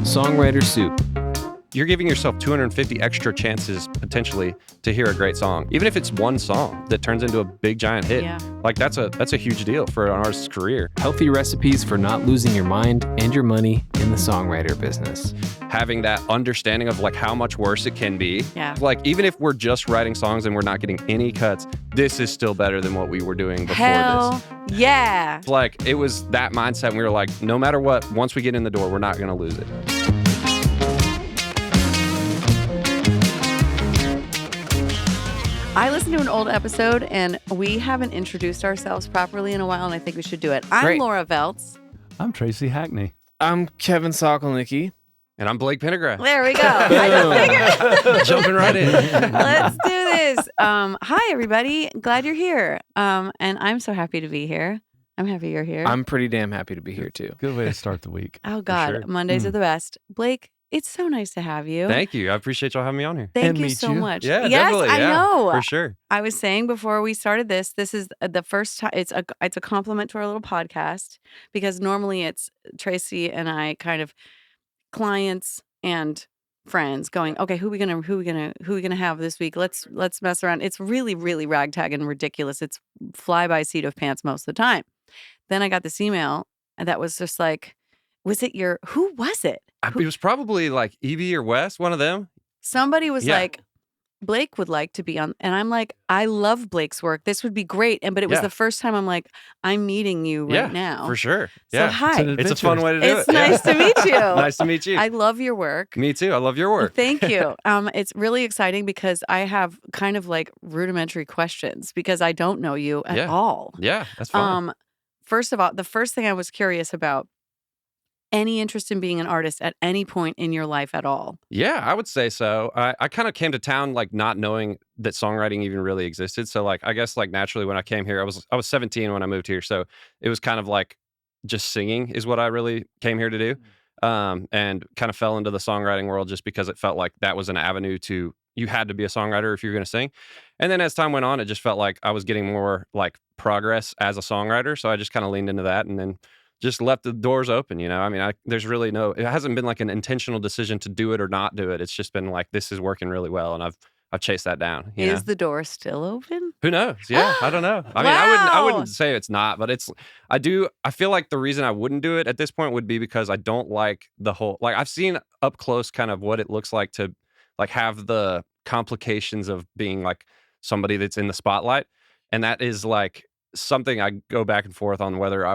Songwriter Soup. You're giving yourself 250 extra chances potentially to hear a great song, even if it's one song that turns into a big giant hit. Yeah. Like that's a huge deal for an artist's career. Healthy recipes for not losing your mind and your money in the songwriter business. Having that understanding of like how much worse it can be. Yeah. Like even if we're just writing songs and we're not getting any cuts, this is still better than what we were doing before Hell this. yeah. Like it was that mindset. And we were like, no matter what, once we get in the door, we're not going to lose it. I listened to an old episode and we haven't introduced ourselves properly in a while, and I think we should do it. I'm Great. Laura Veltz. I'm Tracy Hackney. I'm Kevin Sokolnicki. And I'm Blake Pendergrass. There we go. I just figured. Jumping right in. Let's do this. Hi, everybody. Glad you're here. And I'm so happy to be here. I'm happy you're here. I'm pretty damn happy to be here too. Good way to start the week. Oh, God. sure. Mondays are the best. Blake, it's so nice to have you. Thank you. I appreciate y'all having me on here. Thank And you meet so you. much. Yeah, yes, definitely. I Yeah, know. For sure. I was saying before we started this is the first time it's a compliment to our little podcast, because normally it's Tracy and I kind of clients and friends going, okay, who we gonna have this week? Let's mess around. It's really, really ragtag and ridiculous. It's fly by seat of pants most of the time. Then I got this email and that was just like, who was it? It was probably like Evie or Wes, one of them. Somebody was Yeah. like, Blake would like to be on, and I'm like, I love Blake's work. This would be great. But it was Yeah. the first time I'm like, I'm meeting you right now. For sure. So Yeah. hi. It's a fun way to do It's it. nice to meet you. Nice to meet you. I love your work. Me too. I love your work. Thank you. It's really exciting because I have kind of like rudimentary questions because I don't know you at Yeah. all. Yeah, that's fun. First of all, the first thing I was curious about, any interest in being an artist at any point in your life at all? Yeah, I would say so. I kind of came to town like not knowing that songwriting even really existed. So like I guess like naturally when I came here, I was 17 when I moved here. So it was kind of like just singing is what I really came here to do. And kind of fell into the songwriting world just because it felt like that was an avenue to, you had to be a songwriter if you're going to sing. And then as time went on, it just felt like I was getting more like progress as a songwriter. So I just kind of leaned into that and then just left the doors open, you know? I mean, there's really it hasn't been like an intentional decision to do it or not do it. It's just been like, this is working really well. And I've chased that down. You know? Is the door still open? Who knows? Yeah, I don't know. I mean, I wouldn't say it's not, but I feel like the reason I wouldn't do it at this point would be because I don't like the whole, like I've seen up close kind of what it looks like to like have the complications of being like somebody that's in the spotlight. And that is like something I go back and forth on whether I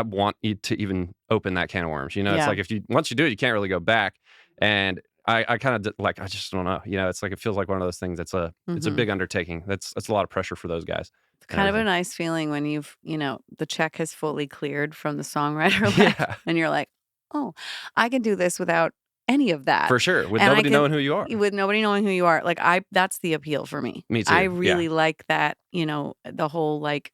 want you to even open that can of worms. You know, Yeah. it's like once you do it, you can't really go back. And I kind of like, I just don't know. You know, it's like, it feels like one of those things that's it's a big undertaking. That's a lot of pressure for those guys. It's kind of a nice feeling when the check has fully cleared from the songwriter life, Yeah, and you're like, oh, I can do this without any of that. for sure. With And nobody knowing who you are. With nobody knowing who you are. Like that's the appeal for me. Me too. I yeah. really like that, the whole like,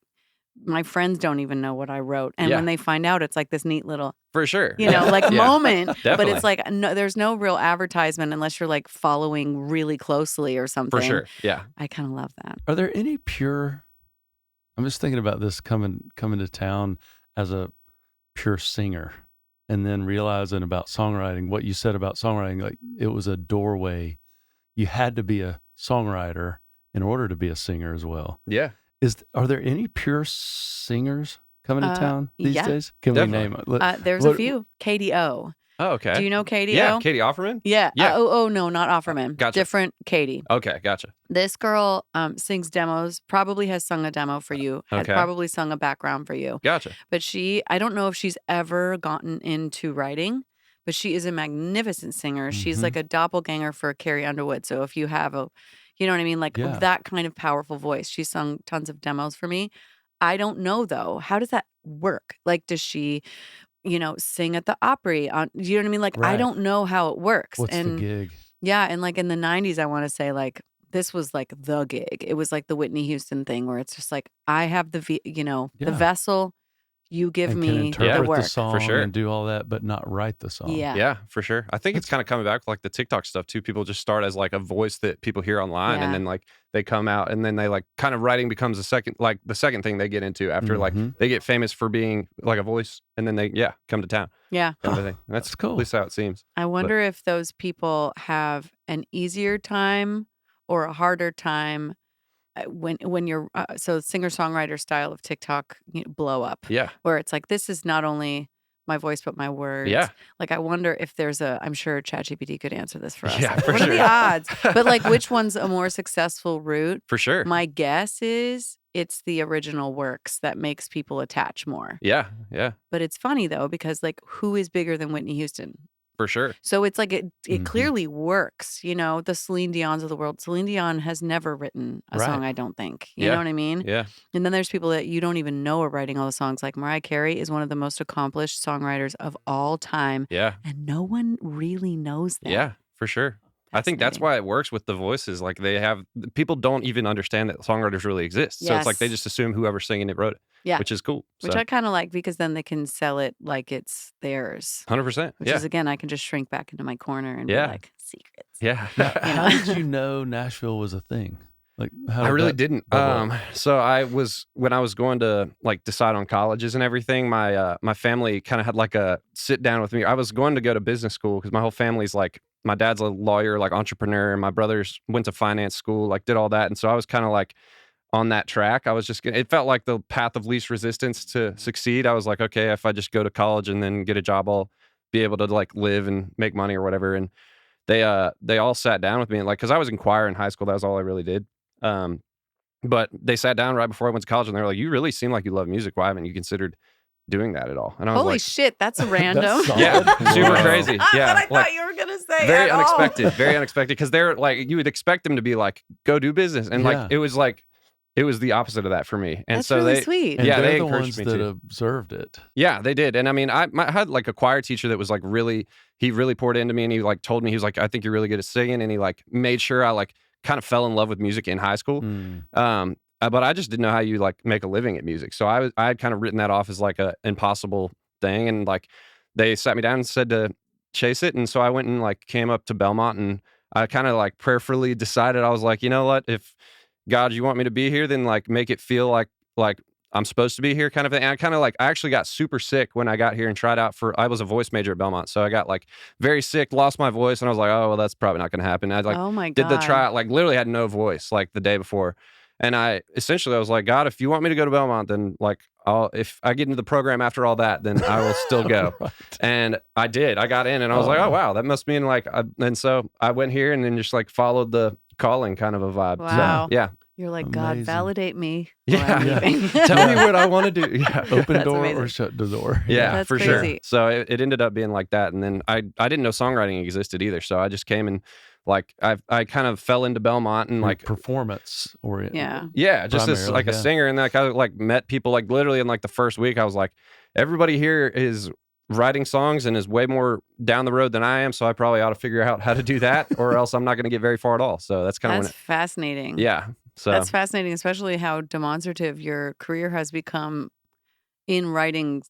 my friends don't even know what I wrote. And Yeah. when they find out, it's like this neat little, For sure. like Yeah. moment. But Definitely. it's like, no, there's no real advertisement unless you're like following really closely or something. For sure. Yeah. I kind of love that. Are there any pure? I'm just thinking about this coming to town as a pure singer, and then realizing about songwriting. What you said about songwriting, like it was a doorway. You had to be a songwriter in order to be a singer as well. Yeah. Are there any pure singers coming to town these yeah. days? Can Definitely. we name it? There's a few. KDO. Oh, okay. Do you know KDO? Yeah. Katie Offerman? Yeah. Yeah. No, not Offerman. Gotcha. Different Katie. Okay. Gotcha. This girl sings demos, probably has sung a demo for you, had Okay. probably sung a background for you. Gotcha. But I don't know if she's ever gotten into writing, but she is a magnificent singer. She's Mhm. like a doppelganger for Carrie Underwood. So if you have you know what I mean? Like Yeah. that kind of powerful voice. She's sung tons of demos for me. I don't know though. How does that work? Like, does she, sing at the Opry? You know what I mean? Like, I Right. don't know how it works. What's and the gig? yeah, and like in the 90s, I want to say like this was like the gig. It was like the Whitney Houston thing where it's just like I have the Yeah. vessel, you give and me can the interpret work. the song sure. and do all that, but not write the song. Yeah. Yeah, for sure. I think it's kind of coming back with like the TikTok stuff too. People just start as like a voice that people hear online, Yeah. and then like they come out, and then they like kind of writing becomes the second thing they get into after like they get famous for being like a voice, and then they come to town. Yeah. Kind of a thing. And that's cool. At least how it seems. I wonder if those people have an easier time or a harder time when you're so singer-songwriter style of TikTok blow up. Yeah. Where it's like, this is not only my voice but my words. Yeah. Like I wonder if there's I'm sure ChatGPT could answer this for us. Yeah, Like, for what are the sure. odds? But like, which one's a more successful route? For sure. My guess is it's the original works that makes people attach more. Yeah. Yeah. But it's funny though, because like, who is bigger than Whitney Houston? For sure. So it's like it clearly works, the Celine Dion's of the world. Celine Dion has never written a song, I don't think. You know what I mean? Yeah. And then there's people that you don't even know are writing all the songs. Like Mariah Carey is one of the most accomplished songwriters of all time. Yeah. And no one really knows that. Yeah. For sure. I think that's Fascinating. why it works with the voices. Like people don't even understand that songwriters really exist. So it's like they Yes. just assume whoever's singing it wrote it. Yeah. Which is cool. Which So, I kind of like because then they can sell it like it's theirs. 100%. Which Yeah. is, again, I can just shrink back into my corner and Yeah. be like, secrets. Yeah. How did you know Nashville was a thing? Like, how I did really that didn't. bubble up? So when I was going to like decide on colleges and everything, my family kind of had like a sit down with me. I was going to go to business school because my whole family's like, my dad's a lawyer, like entrepreneur, and my brothers went to finance school, like did all that. And so I was kind of like on that track. I was just it felt like the path of least resistance to succeed. I was like, okay, if I just go to college and then get a job, I'll be able to like live and make money or whatever. And they all sat down with me and like, because I was in choir in high school, that was all I really did. But they sat down right before I went to college and they were like, you really seem like you love music. Why haven't you considered doing that at all? And I was Holy like, shit, that's random. That's solid. yeah, super Wow. crazy. Not Yeah. what I like, thought you were going to say. very at all. unexpected, very unexpected. Because they're like, you would expect them to be like, go do business. And Yeah. it was the opposite of that for me. And That's so really they, sweet. And yeah, they're they the encouraged ones me that to. observed it. Yeah, they did. And I mean, I had like a choir teacher that was like he really poured into me and he like told me, he was like, I think you're really good at singing. And he like made sure I like kind of fell in love with music in high school. But I just didn't know how you like make a living at music. So I had kind of written that off as like a impossible thing. And like they sat me down and said to chase it. And so I went and like came up to Belmont and I kind of like prayerfully decided, I was like, you know what, if God, you want me to be here, then like make it feel like I'm supposed to be here kind of thing. And I actually got super sick when I got here and tried out I was a voice major at Belmont. So I got like very sick, lost my voice. And I was like, oh, well, that's probably not going to happen. I like Oh my God. did the tryout, like literally had no voice like the day before. And I was like, God, if you want me to go to Belmont, then like if I get into the program after all that, then I will still go. Right. And I did. I got in and I was like, oh, wow, that must mean like, and so I went here and then just like followed the calling kind of a vibe. Wow. So, yeah. You're like, God, Amazing. validate me. Yeah. I'm Yeah. leaving. Tell me what I want to do. Yeah. Open That's door amazing. or shut the door. Yeah, That's for sure. crazy. So it ended up being like that. And then I didn't know songwriting existed either. So I just came and like, I kind of fell into Belmont and like, performance oriented. Yeah. yeah, just as Primarily, like a yeah. singer. And like, I like met people like literally in like the first week, I was like, everybody here is writing songs and is way more down the road than I am. So I probably ought to figure out how to do that or else I'm not going to get very far at all. So that's kind of That's fascinating. yeah. So That's fascinating, especially how demonstrative your career has become in writing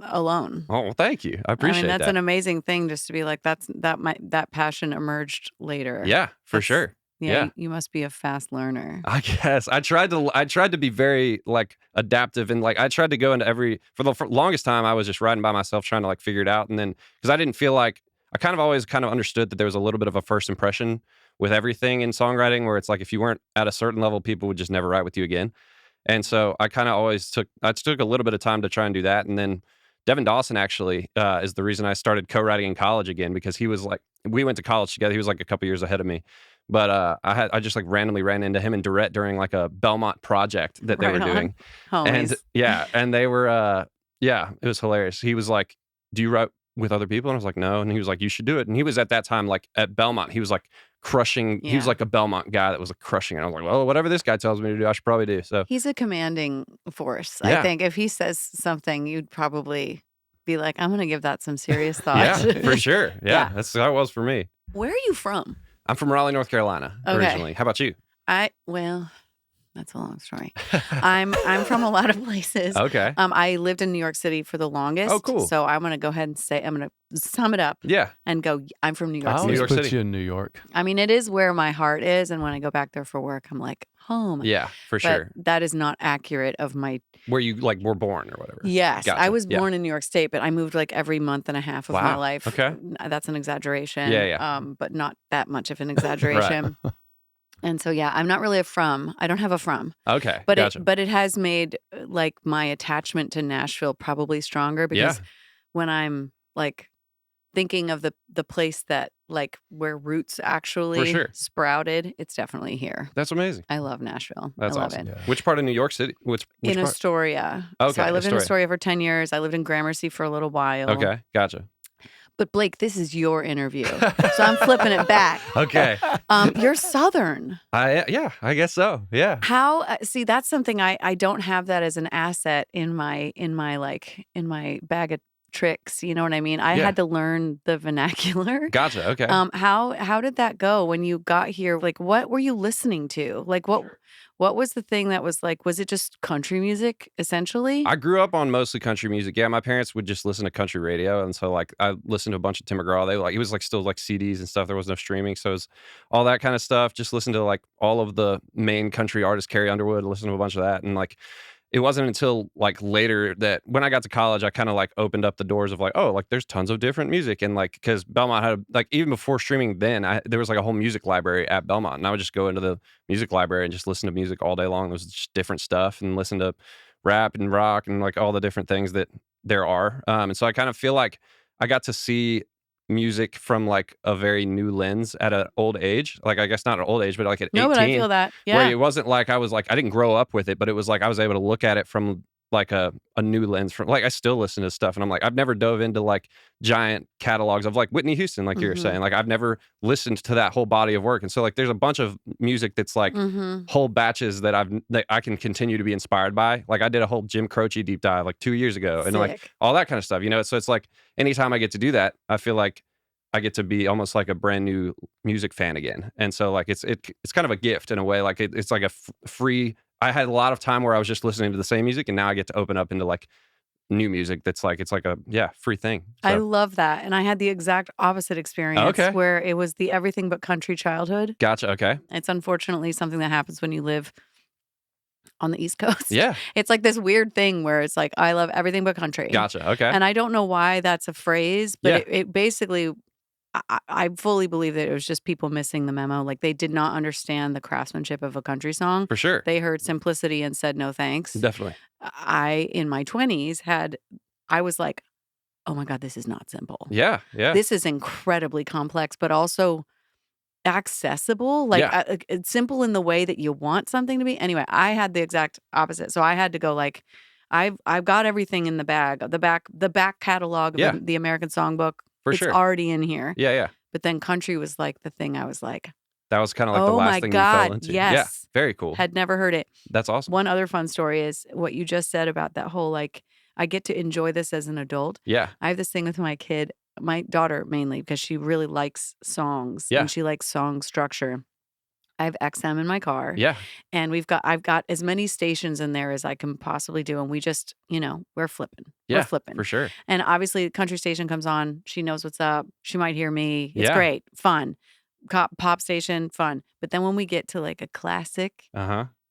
alone. oh, well, thank you. I appreciate that's that. an amazing thing just to be like, that passion emerged later. Yeah, for That's- sure. Yeah. You must be a fast learner. I guess I tried to be very like adaptive and like I tried to go into for the longest time I was just writing by myself trying to like figure it out and then because I didn't feel like I kind of always kind of understood that there was a little bit of a first impression with everything in songwriting where it's like if you weren't at a certain level people would just never write with you again. And so I kind of always took a little bit of time to try and do that and then Devin Dawson actually is the reason I started co-writing in college again because he was like we went to college together. He was like a couple years ahead of me. But I just like randomly ran into him and Brunette during like a Belmont project that they Right were on. doing. Homies. And yeah, and they were it was hilarious. He was like, do you write with other people? And I was like, no. And he was like, you should do it. And he was at that time like at Belmont, he was like crushing. He was Yeah. like a Belmont guy that was like crushing. And I was like, well, whatever this guy tells me to do, I should probably do. So He's a commanding force. Yeah. I think if he says something, you'd probably be like, I'm going to give that some serious thought. yeah, for sure. Yeah, Yeah. that's how it was for me. Where are you from? I'm from Raleigh, North Carolina Okay. originally. How about you? Well, That's a long story. I'm from a lot of places. Okay. I lived in New York City for the longest. Oh, cool. So I'm going to go ahead and say, I'm going to sum it up Yeah. and go, I'm from New York I City. always York put City. you in New York. I mean, it is where my heart is. And when I go back there for work, I'm like, home. Yeah, for But sure. that is not accurate of my. Where you like were born or whatever. Yes. Gotcha. I was Yeah. born in New York State, but I moved like every month and a half of my Wow. life. Okay. That's an exaggeration. Yeah. But not that much of an exaggeration. And so, yeah, I'm not really a from. I don't have a from. Okay. But Gotcha. it has made like my attachment to Nashville probably stronger because when I'm like thinking of the place that like where roots actually sure. sprouted, it's definitely here. That's amazing. I love Nashville. That's I love awesome. it. Yeah. Which part of New York City? Which In part? Astoria. Okay, So I lived in Astoria. Astoria for 10 years. I lived in Gramercy for a little while. Okay. Gotcha. But Blake, this is your interview. So I'm flipping it back. Okay. You're Southern. I guess so. Yeah. How see that's something I don't have that as an asset in my bag of tricks, you know what I mean? I Yeah. had to learn the vernacular. Gotcha. Okay. How did that go when you got here? Like what were you listening to? Like what was the thing that was like, was it just country music essentially? I grew up on mostly country music. Yeah, my parents would just listen to country radio, and so like I listened to a bunch of Tim McGraw. They like it was like still like CDs and stuff. There was no streaming, so it was all that kind of stuff. Just listen to like all of the main country artists, Carrie Underwood. Listen to a bunch of that, and like it wasn't until like later that when I got to college, I kind of like opened up the doors of like, oh, like there's tons of different music, and like because Belmont had like even before streaming, then there was like a whole music library at Belmont, and I would just go into the music library and just listen to music all day long. There was just different stuff, and listen to rap and rock and like all the different things that there are. And so I kind of feel like I got to see music from like a very new lens at an old age. Like I guess not an old age, but like at 18. No, but I feel that. Yeah. Where it wasn't like I was like I didn't grow up with it, but it was like I was able to look at it from like a new lens. From like I still listen to stuff, and I'm like I've never dove into like giant catalogs of like Whitney Houston, like you were saying. Like I've never listened to that whole body of work, and so like there's a bunch of music that's like whole batches that I can continue to be inspired by. Like I did a whole Jim Croce deep dive like 2 years ago, and like Sick. all that kind of stuff, you know. So it's like anytime I get to do that, I feel like I get to be almost like a brand new music fan again. And so like it's kind of a gift in a way. Like it's like a free. I had a lot of time where I was just listening to the same music, and now I get to open up into like new music that's like it's like a free thing. So. I love that. And I had the exact opposite experience where it was the everything but country childhood. Gotcha. Okay. It's unfortunately something that happens when you live on the East Coast. Yeah. It's like this weird thing where it's like, I love everything but country. Gotcha. Okay. And I don't know why that's a phrase, but it basically, I fully believe that it was just people missing the memo. Like they did not understand the craftsmanship of a country song. For sure. They heard simplicity and said no thanks. Definitely. I, in my 20s, I was like, oh my God, this is not simple. Yeah. Yeah. This is incredibly complex, but also accessible. Like it's simple in the way that you want something to be. Anyway, I had the exact opposite. So I had to go like, I've got everything in the bag, the back catalog of the American Songbook. For it's sure. already in here. Yeah. Yeah. But then country was like the thing I was like, That was kind of like the oh last my thing God, you fell into. yes. Yeah. Very cool. had never heard it. That's awesome. One other fun story is what you just said about that whole like, I get to enjoy this as an adult. Yeah. I have this thing with my kid, my daughter mainly, because she really likes songs Yeah. and she likes song structure. I have XM in my car. Yeah. And I've got as many stations in there as I can possibly do. And we just, we're flipping. Yeah. We're flipping. For sure. And obviously the country station comes on. She knows what's up. She might hear me. It's Yeah. great. Fun. Pop station, fun. But then when we get to like a classic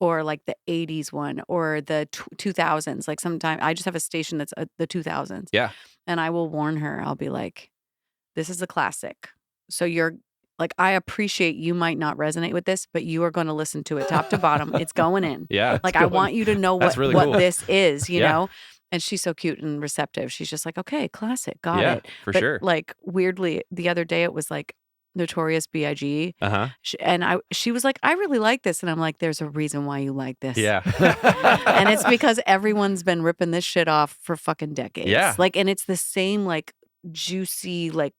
or like the 80s one or the 2000s, like sometimes I just have a station that's the 2000s. Yeah. And I will warn her. I'll be like, this is a classic. So you're like, I appreciate you might not resonate with this, but you are going to listen to it top to bottom. It's going in. Yeah. Like, I want you to know That's what really cool. this is, you Yeah. know? And she's so cute and receptive. She's just like, okay, classic. Got Yeah. it. For But sure. like, weirdly, the other day it was like Notorious B.I.G. And she was like, I really like this. And I'm like, there's a reason why you like this. Yeah. And it's because everyone's been ripping this shit off for fucking decades. Yeah. Like, and it's the same, like, juicy, like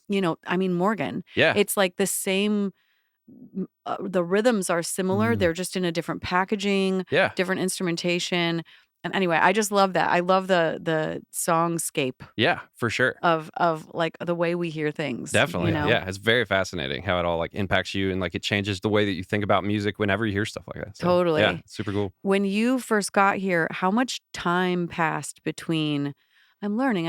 Morgan. Yeah. It's like the same, the rhythms are similar. Mm. They're just in a different packaging, Yeah. different instrumentation. And anyway, I just love that. I love the songscape Yeah, for sure. of like the way we hear things. Definitely. You know? Yeah. It's very fascinating how it all like impacts you and like it changes the way that you think about music whenever you hear stuff like that. So, Totally. Yeah, it's super cool. When you first got here, how much time passed between I'm learning,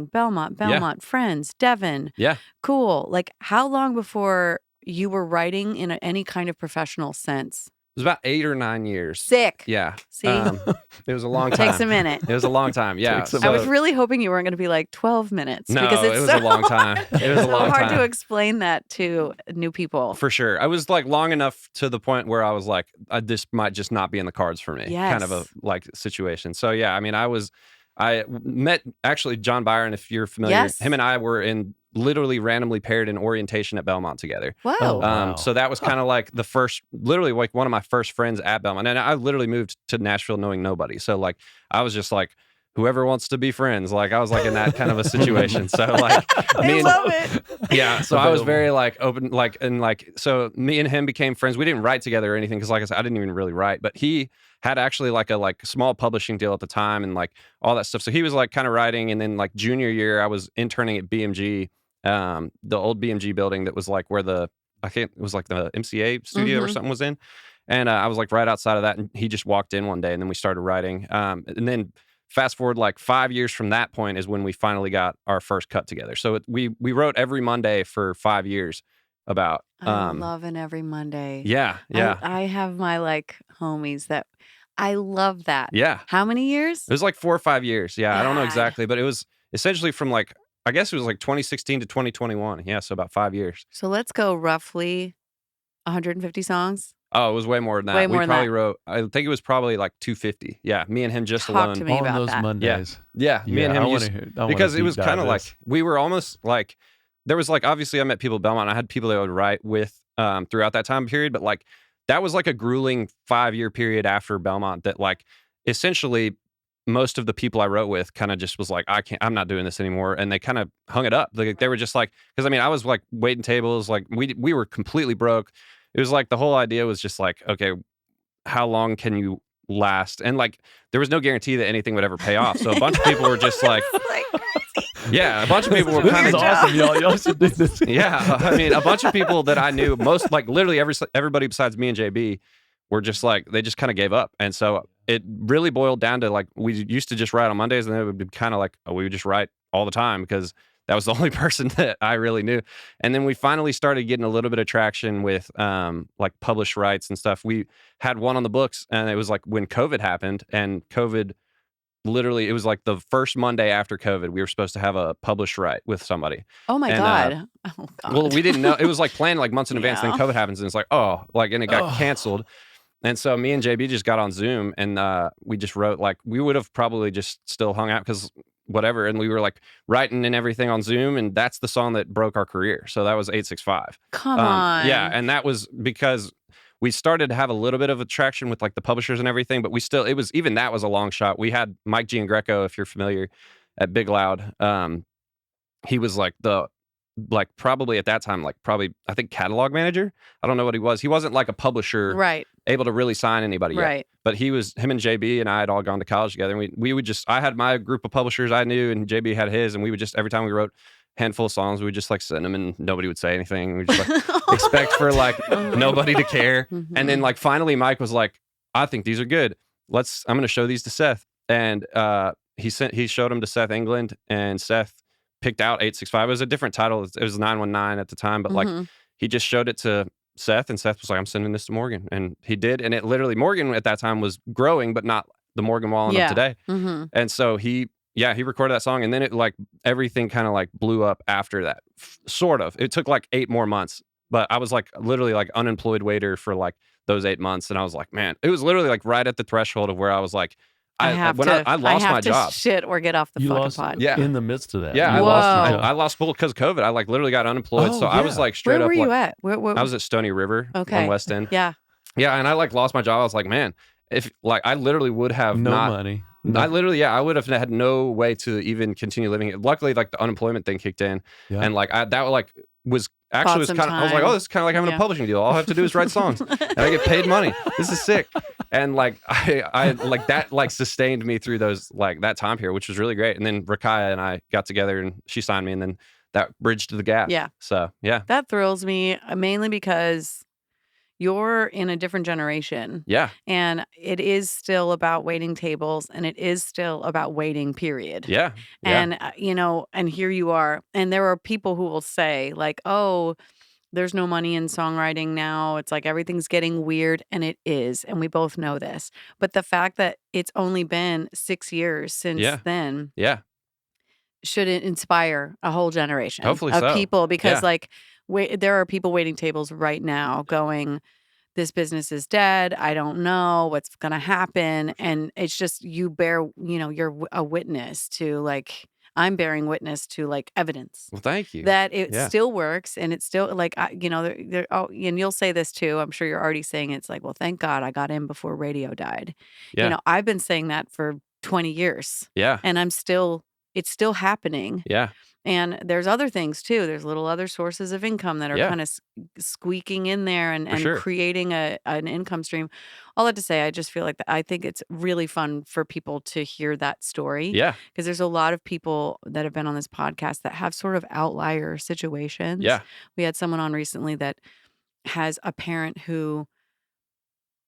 Belmont, friends, Devin. Yeah. Cool. Like how long before you were writing in any kind of professional sense? It was about 8 or 9 years. Sick. Yeah. See? It was a long time. Takes a minute. It was a long time. Yeah. Takes a I was minute. really hoping you weren't going to be like 12 minutes. No, because it's it was a long time. It was a so long hard time. to explain that to new people. For sure. I was like long enough to the point where I was like, this might just not be in the cards for me. Yes. Kind of a like situation. So yeah, I mean, I met actually John Byron, if you're familiar. Yes. Him and I were literally randomly paired in orientation at Belmont together. Wow. Oh, wow. So that was kind of like literally like one of my first friends at Belmont. And I literally moved to Nashville knowing nobody. So like, I was just like, whoever wants to be friends. Like I was like in that kind of a situation. So like, I love it. yeah. So I was very like open, like, and like, so me and him became friends. We didn't write together or anything. Cause like I said, I didn't even really write, but he had actually like a small publishing deal at the time and like all that stuff. So he was like kind of writing. And then like junior year, I was interning at BMG, the old BMG building that was like where it was like the MCA studio or something was in. And I was like right outside of that. And he just walked in one day and then we started writing. And then fast forward like 5 years from that point is when we finally got our first cut together. So we wrote every Monday for 5 years about. I'm loving every Monday. Yeah. Yeah. I have my like homies that I love that. Yeah. How many years? It was like 4 or 5 years. Yeah. I don't know God. exactly, but it was essentially from like, I guess it was like 2016 to 2021. Yeah. So about 5 years. So let's go roughly 150 songs. Oh, it was way more than that. Way more we than probably that. wrote, I think it was probably like 250. Yeah. Me and him just Talk alone. to me On about those that. Mondays. Yeah. Me and Yeah, him I used, wanna hear- I wanna because it deep was dive kind of like, this. we were almost like, there was like, obviously I met people at Belmont. I had people that I would write with throughout that time period, but like, that was like a grueling 5-year period after Belmont that like, essentially most of the people I wrote with kind of just was like, I'm not doing this anymore. And they kind of hung it up. Like they were just like, because I mean, I was like waiting tables, like we were completely broke. It was like the whole idea was just like, okay, how long can you last? And like, there was no guarantee that anything would ever pay off. So a bunch of people were just like, yeah, a bunch of people were This kind is of awesome, y'all. Y'all should do this. yeah, I mean, a bunch of people that I knew, most like literally everybody besides me and JB were just like, they just kind of gave up. And so it really boiled down to like, we used to just write on Mondays and then it would be kind of like, we would just write all the time because that was the only person that I really knew. And then we finally started getting a little bit of traction with like published rights and stuff. We had one on the books and it was like when COVID happened and COVID literally, it was like the first Monday after COVID, we were supposed to have a published right with somebody. Oh my And, God. Oh God. Well, we didn't know. It was like planned like months in advance. Yeah. Then COVID happens and it's like, oh, like, and it got canceled. And so me and JB just got on Zoom and we just wrote like, we would have probably just still hung out because whatever. And we were like writing and everything on Zoom. And that's the song that broke our career. So that was 865. Come on. Yeah. And that was because we started to have a little bit of attraction with like the publishers and everything, but that was a long shot. We had Mike Giangreco, if you're familiar, at Big Loud. He was like probably at that time, I think catalog manager. I don't know what he was. He wasn't like a publisher Right. able to really sign anybody yet. Right. But him and JB and I had all gone to college together. And we would just, I had my group of publishers I knew and JB had his. And we would just, every time we wrote a handful of songs, we would just like send them and nobody would say anything. We just like expect for like nobody to care. And then like finally Mike was like, I think these are good. I'm going to show these to Seth. And he showed them to Seth England and Seth picked out 865. It was a different title. It was 919 at the time, but like he just showed it to Seth and Seth was like, I'm sending this to Morgan. And he did. And it literally, Morgan at that time was growing, but not the Morgan Wallen of today. And so he recorded that song and then it like everything kind of like blew up after that. Sort of. It took like 8 more months, but I was like literally like unemployed waiter for like those 8 months. And I was like, man, it was literally like right at the threshold of where I was like, I lost my job. Shit or get off the fucking pod. Yeah. In the midst of that. Yeah, You lost your job. I lost school because of COVID. I like literally got unemployed. Oh, so I yeah. was like straight Where up. were you like, at? Where? I was at Stony River Okay. on West End. Yeah. Yeah, and I like lost my job. I was like, man, if like I literally would have No not money. I literally, I would have had no way to even continue living. Luckily, like the unemployment thing kicked in, Yeah. and like that like was actually was some kind of. I was like, time. oh, this is kind of like having Yeah. a publishing deal. All I have to do is write songs, and I get paid money. This is sick. And like I like that like sustained me through those like that time period, which was really great. And then Rakaya and I got together and she signed me, and then that bridged the gap. Yeah. So yeah. That thrills me mainly because you're in a different generation. Yeah. And it is still about waiting tables, and it is still about waiting, period. Yeah. And, and here you are. And there are people who will say, like, oh, there's no money in songwriting now. It's like everything's getting weird. And it is. And we both know this. But the fact that it's only been 6 years since then Yeah. should inspire a whole generation Hopefully of so. people, because Yeah. there are people waiting tables right now going, this business is dead. I don't know what's going to happen. And it's just, you bear, you're a witness to, like, I'm bearing witness to, like, evidence Well, thank you. that it Yeah. still works. And it's still like, and you'll say this too. I'm sure you're already saying it's like, well, thank God I got in before radio died. Yeah. I've been saying that for 20 years Yeah. and it's still happening. Yeah. And there's other things too. There's little other sources of income that are Yeah. kind of squeaking in there and sure. creating an income stream. All that to say, I just feel like I think it's really fun for people to hear that story. Yeah. Because there's a lot of people that have been on this podcast that have sort of outlier situations. Yeah. We had someone on recently that has a parent who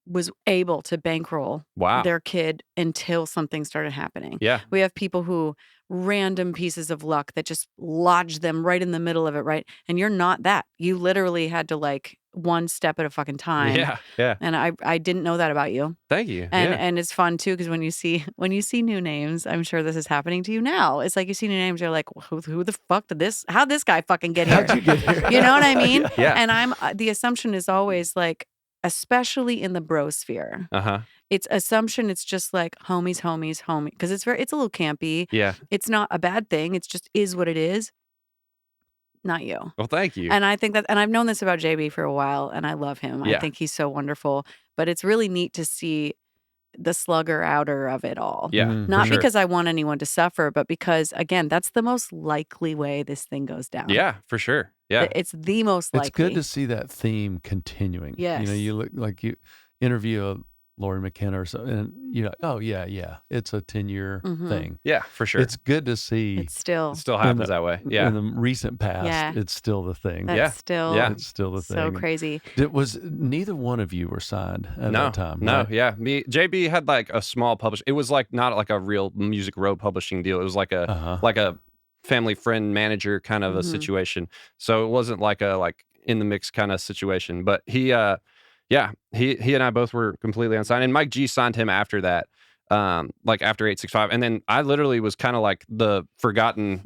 was able to bankroll Wow. their kid until something started happening. Yeah. We have people who random pieces of luck that just lodge them right in the middle of it, right? And you're not that. You literally had to, like, one step at a fucking time. Yeah. Yeah. And I didn't know that about you. Thank you. And yeah. and it's fun too, because when you see new names, I'm sure this is happening to you now. It's like you see new names, you're like, well, who the fuck did this? How'd this guy fucking get here? How'd you get here? You know what I mean? Yeah. And the assumption is always like, especially in the bro sphere, Uh-huh. it's just like homies, homie, because it's a little campy. Yeah. It's not a bad thing. It's just is what it is. Not you. Well, thank you. And I think that, and I've known this about JB for a while, and I love him. I Yeah. think he's so wonderful. But it's really neat to see the slugger outer of it all. Yeah. Mm, for Not sure. because I want anyone to suffer, but because, again, that's the most likely way this thing goes down. Yeah, for sure. Yeah. It's the most likely. It's good to see that theme continuing. Yes. You look like you interview a Lori McKenna or something, and you're like, oh, yeah. It's a 10-year Mhm. thing. Yeah, for sure. It's good to see It's still, It still happens that way. Yeah. in the recent past, Yeah. it's still the thing. that's Yeah. still Yeah. It's still the so thing. crazy. Neither one of you were signed at No, that time. no, right? yeah. JB had like a small publish. It was like not like a real Music Row publishing deal. It was like Uh-huh. a family friend manager kind of a Mhm. situation. So it wasn't like a in the mix kind of situation. But he and I both were completely unsigned. And Mike G signed him after that. Like after 865. And then I literally was kind of like the forgotten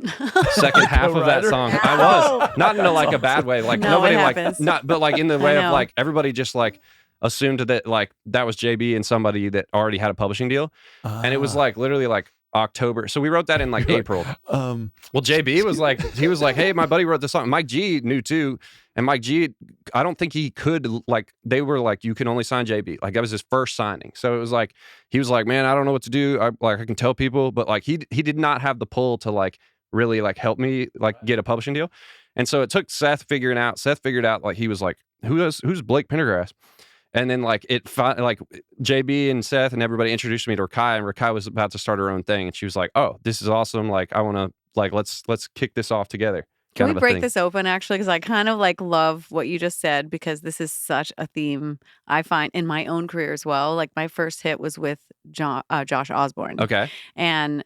second half of that Co-writer? song. I was not in like a bad way. Like No, nobody it like happens. not, but like in the way I of know. like everybody just like assumed that like that was JB and somebody that already had a publishing deal. And it was like literally like October. So we wrote that in like April. Well, JB was like, hey, my buddy wrote this song. Mike G knew too. And Mike G, I don't think he could, like, they were like, you can only sign JB. Like, that was his first signing. So it was like, he was like, man, I don't know what to do. I can tell people, but like, he did not have the pull to like really like help me like get a publishing deal. And so it took Seth figured out, like, he was like, who's Blake Pendergrass? And then like JB and Seth and everybody introduced me to Rakai, and Rakai was about to start her own thing. And she was like, oh, this is awesome. Like, I want to like, let's kick this off together. Can we kind of a break thing. this open, actually? Because I kind of like love what you just said, because this is such a theme I find in my own career as well. Like, my first hit was with Josh Osborne. Okay. And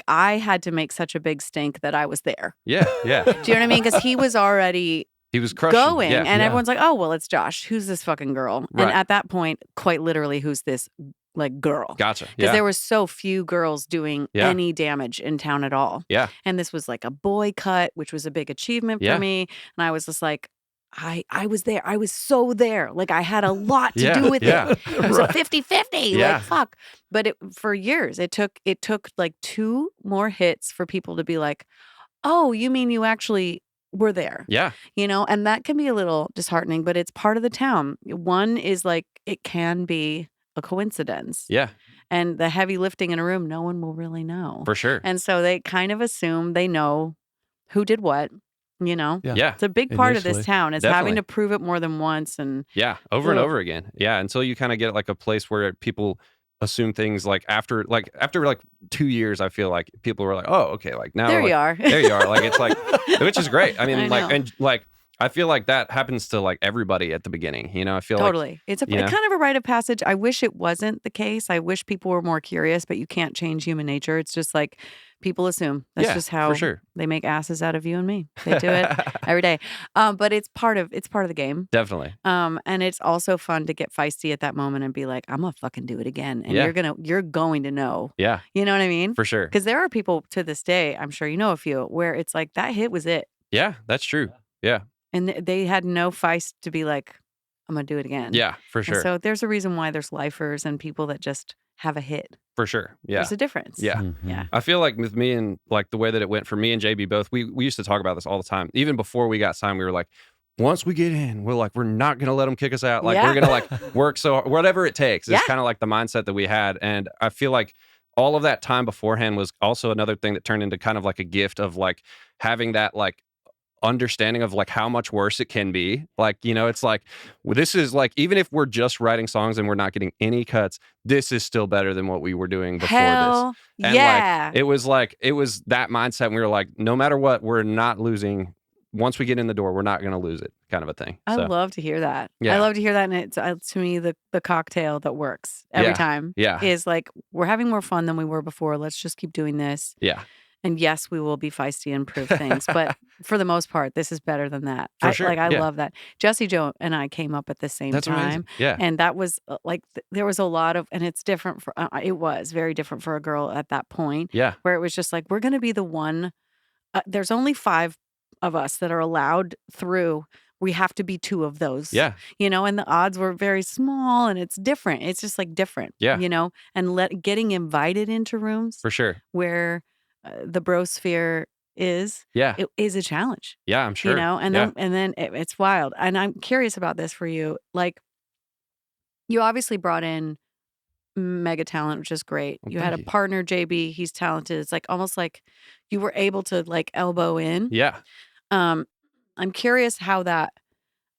I had to make such a big stink that I was there. Yeah. Yeah. Do you know what I mean? Because he was already He was crushing. going, Yeah. and Yeah. everyone's like, oh, well, it's Josh. Who's this fucking girl? Right. And at that point, quite literally, who's this like girl? Gotcha. Because Yeah. there were so few girls doing Yeah. any damage in town at all. Yeah. And this was like a boy cut, which was a big achievement Yeah. for me. And I was just like, I was there. I was so there. Like, I had a lot to Yeah. do with Yeah. it. It was a 50-50. Yeah. Like, fuck. But for years, it took like 2 more hits for people to be like, oh, you mean you actually were there? Yeah. You know, and that can be a little disheartening, but it's part of the town. One is like, it can be a coincidence. Yeah. And the heavy lifting in a room, no one will really know. For sure. And so they kind of assume they know who did what. You know, Yeah. it's a big part of this Initially. town. Is having Definitely. to prove it more than once, and Yeah, over and Ugh. over again. Yeah, until you kind of get like a place where people assume things like after 2 years, I feel like people were like, oh, okay, like now there like, you are. there you are. Like it's like, which is great. I mean, I like know. and like I feel like that happens to like everybody at the beginning. You know, I feel like Totally. It's you know? kind of a rite of passage. I wish it wasn't the case. I wish people were more curious, but you can't change human nature. It's just like people assume. That's Yeah, just for how sure. they make asses out of you and me. They do it every day. But it's part of the game. Definitely. And it's also fun to get feisty at that moment and be like, I'm gonna fucking do it again. And Yeah. you're going to know. Yeah, You know what I mean? for sure. Because there are people to this day, I'm sure you know a few, where it's like that hit was it. Yeah, that's true. Yeah, And they had no feist to be like, I'm gonna do it again. yeah, for And sure. so there's a reason why there's lifers and people that just have a hit. For sure. Yeah. There's a difference. Yeah. Mhm. Yeah. I feel like with me and like the way that it went for me and JB both, we used to talk about this all the time. Even before we got signed, we were like, once we get in, we're not gonna let them kick us out. Like Yeah. we're gonna like work so whatever it takes. It's Yeah. kind of like the mindset that we had, and I feel like all of that time beforehand was also another thing that turned into kind of like a gift of like having that like understanding of like how much worse it can be. Like, you know, it's like this is like even if we're just writing songs and we're not getting any cuts, this is still better than what we were doing before this. Hell And yeah. it was that mindset. And we were like, no matter what, we're not losing. Once we get in the door, we're not going to lose it, kind of a thing. I So, love to hear that. Yeah. I love to hear that. And it's to me the cocktail that works every Yeah. time yeah, is like, we're having more fun than we were before. Let's just keep doing this. yeah, And yes, we will be feisty and prove things. But for the most part, this is better than that. For sure, I yeah. love that. Jesse Joe and I came up at the same that's time. amazing. Yeah, And that was there was a lot of, and it's different for, it was very different for a girl at that point yeah, where it was just like, we're going to be the one, there's only 5 of us that are allowed through. We have to be 2 of those. yeah, You know, and the odds were very small and it's different. It's just like different. Yeah. You know, and getting invited into rooms for sure. where the brosphere is, Yeah, it is a challenge. yeah, I'm sure. You know, and yeah. then it's wild. And I'm curious about this for you. Like, you obviously brought in mega talent, which is great. Well, You had a thank you. partner, JB. He's talented. It's like almost like you were able to like elbow in. Yeah. I'm curious how that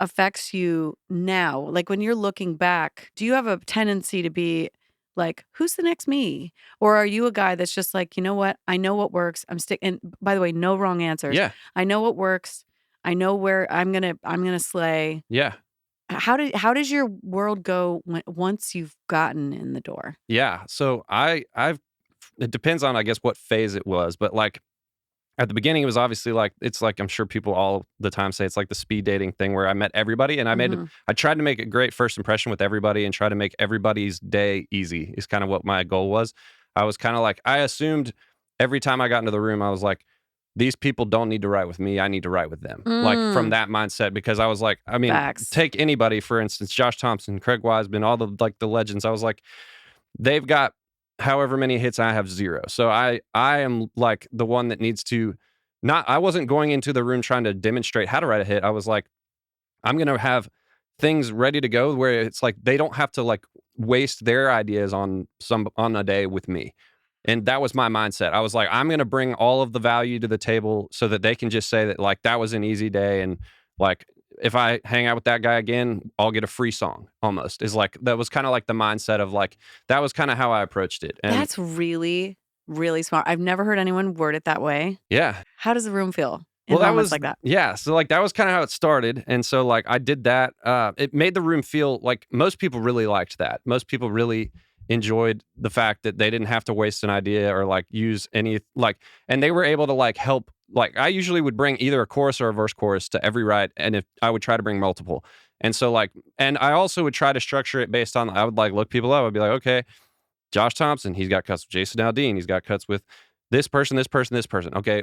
affects you now. Like when you're looking back, do you have a tendency to be like, who's the next me? Or are you a guy that's just like, you know what? I know what works. And by the way, no wrong answers. Yeah. I know what works. I know where I'm gonna slay. Yeah. How does your world go once you've gotten in the door? Yeah. So it depends on, I guess, what phase it was, but like at the beginning, it was obviously like, it's like, I'm sure people all the time say it's like the speed dating thing where I met everybody and Mhm. I tried to make a great first impression with everybody and try to make everybody's day easy is kind of what my goal was. I was kind of like, I assumed every time I got into the room, I was like, these people don't need to write with me. I need to write with them. Like from that mindset, because I was like, I mean, Facts. take anybody, for instance, Josh Thompson, Craig Wiseman, all the legends. I was like, they've got however many hits, I have 0. So I am like the one that needs to I wasn't going into the room trying to demonstrate how to write a hit. I was like, I'm going to have things ready to go where it's like, they don't have to like waste their ideas on a day with me. And that was my mindset. I was like, I'm going to bring all of the value to the table so that they can just say that like, that was an easy day. And like, if I hang out with that guy again, I'll get a free song almost is like, that was kind of like the mindset of like, that was kind of how I approached it. And That's really, really smart. I've never heard anyone word it that way. yeah. How does the room feel in Well, that moments was like that? Yeah. So like, that was kind of how it started. And so like, I did that. It made the room feel like most people really liked that. Most people really enjoyed the fact that they didn't have to waste an idea or like use any like, and they were able to like help. Like I usually would bring either a chorus or a verse chorus to every write, and if I would try to bring multiple, and so like, and I also would try to structure it based on, I would like look people up. I'd be like, okay, Josh Thompson, he's got cuts with Jason Aldean, he's got cuts with this person, this person, this person. Okay,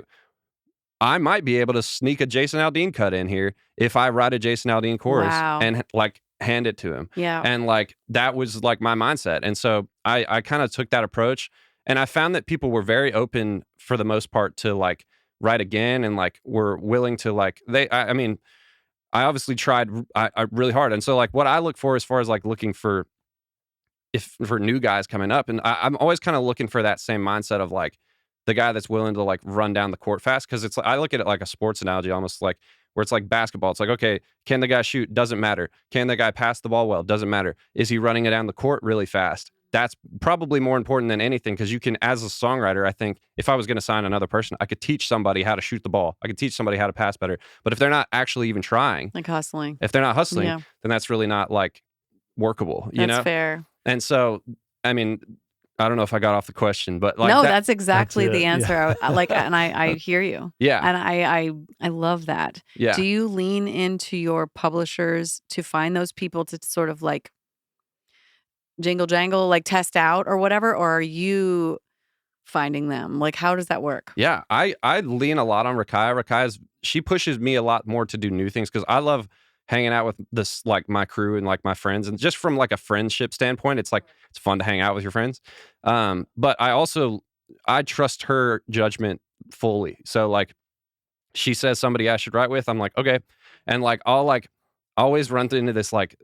I might be able to sneak a Jason Aldean cut in here if I write a Jason Aldean chorus Wow. and like hand it to him. Yeah. And like that was like my mindset. And so I kind of took that approach, and I found that people were very open for the most part to like write again, and like were willing to like I mean, I obviously tried I really hard. And so like what I look for as far as like looking for for new guys coming up, and I'm always kind of looking for that same mindset of like, the guy that's willing to like run down the court fast. Because it's I look at it like a sports analogy, almost like where it's like basketball. It's like, okay, can the guy shoot? Doesn't matter. Can the guy pass the ball well? Doesn't matter. Is he running it down the court really fast? That's probably more important than anything, because you can, as a songwriter, I think if I was going to sign another person, I could teach somebody how to shoot the ball. I could teach somebody how to pass better. But if they're not actually even trying, Like hustling. if they're not hustling, Yeah. then that's really not like workable, you That's know? fair. And so, I mean, I don't know if I got off the question, but like No, that, that's exactly That's the it, answer. I like, and I hear you. yeah, And I love that. yeah. Do you lean into your publishers to find those people to sort of like jingle jangle, like test out or whatever? Or are you finding them? Like, how does that work? Yeah, I lean a lot on Rakaya. She pushes me a lot more to do new things, because I love hanging out with this, like my crew and like my friends, and just from like a friendship standpoint, it's like it's fun to hang out with your friends. But I trust her judgment fully. So like she says somebody I should write with, I'm like, okay, and like I'll like always run into this like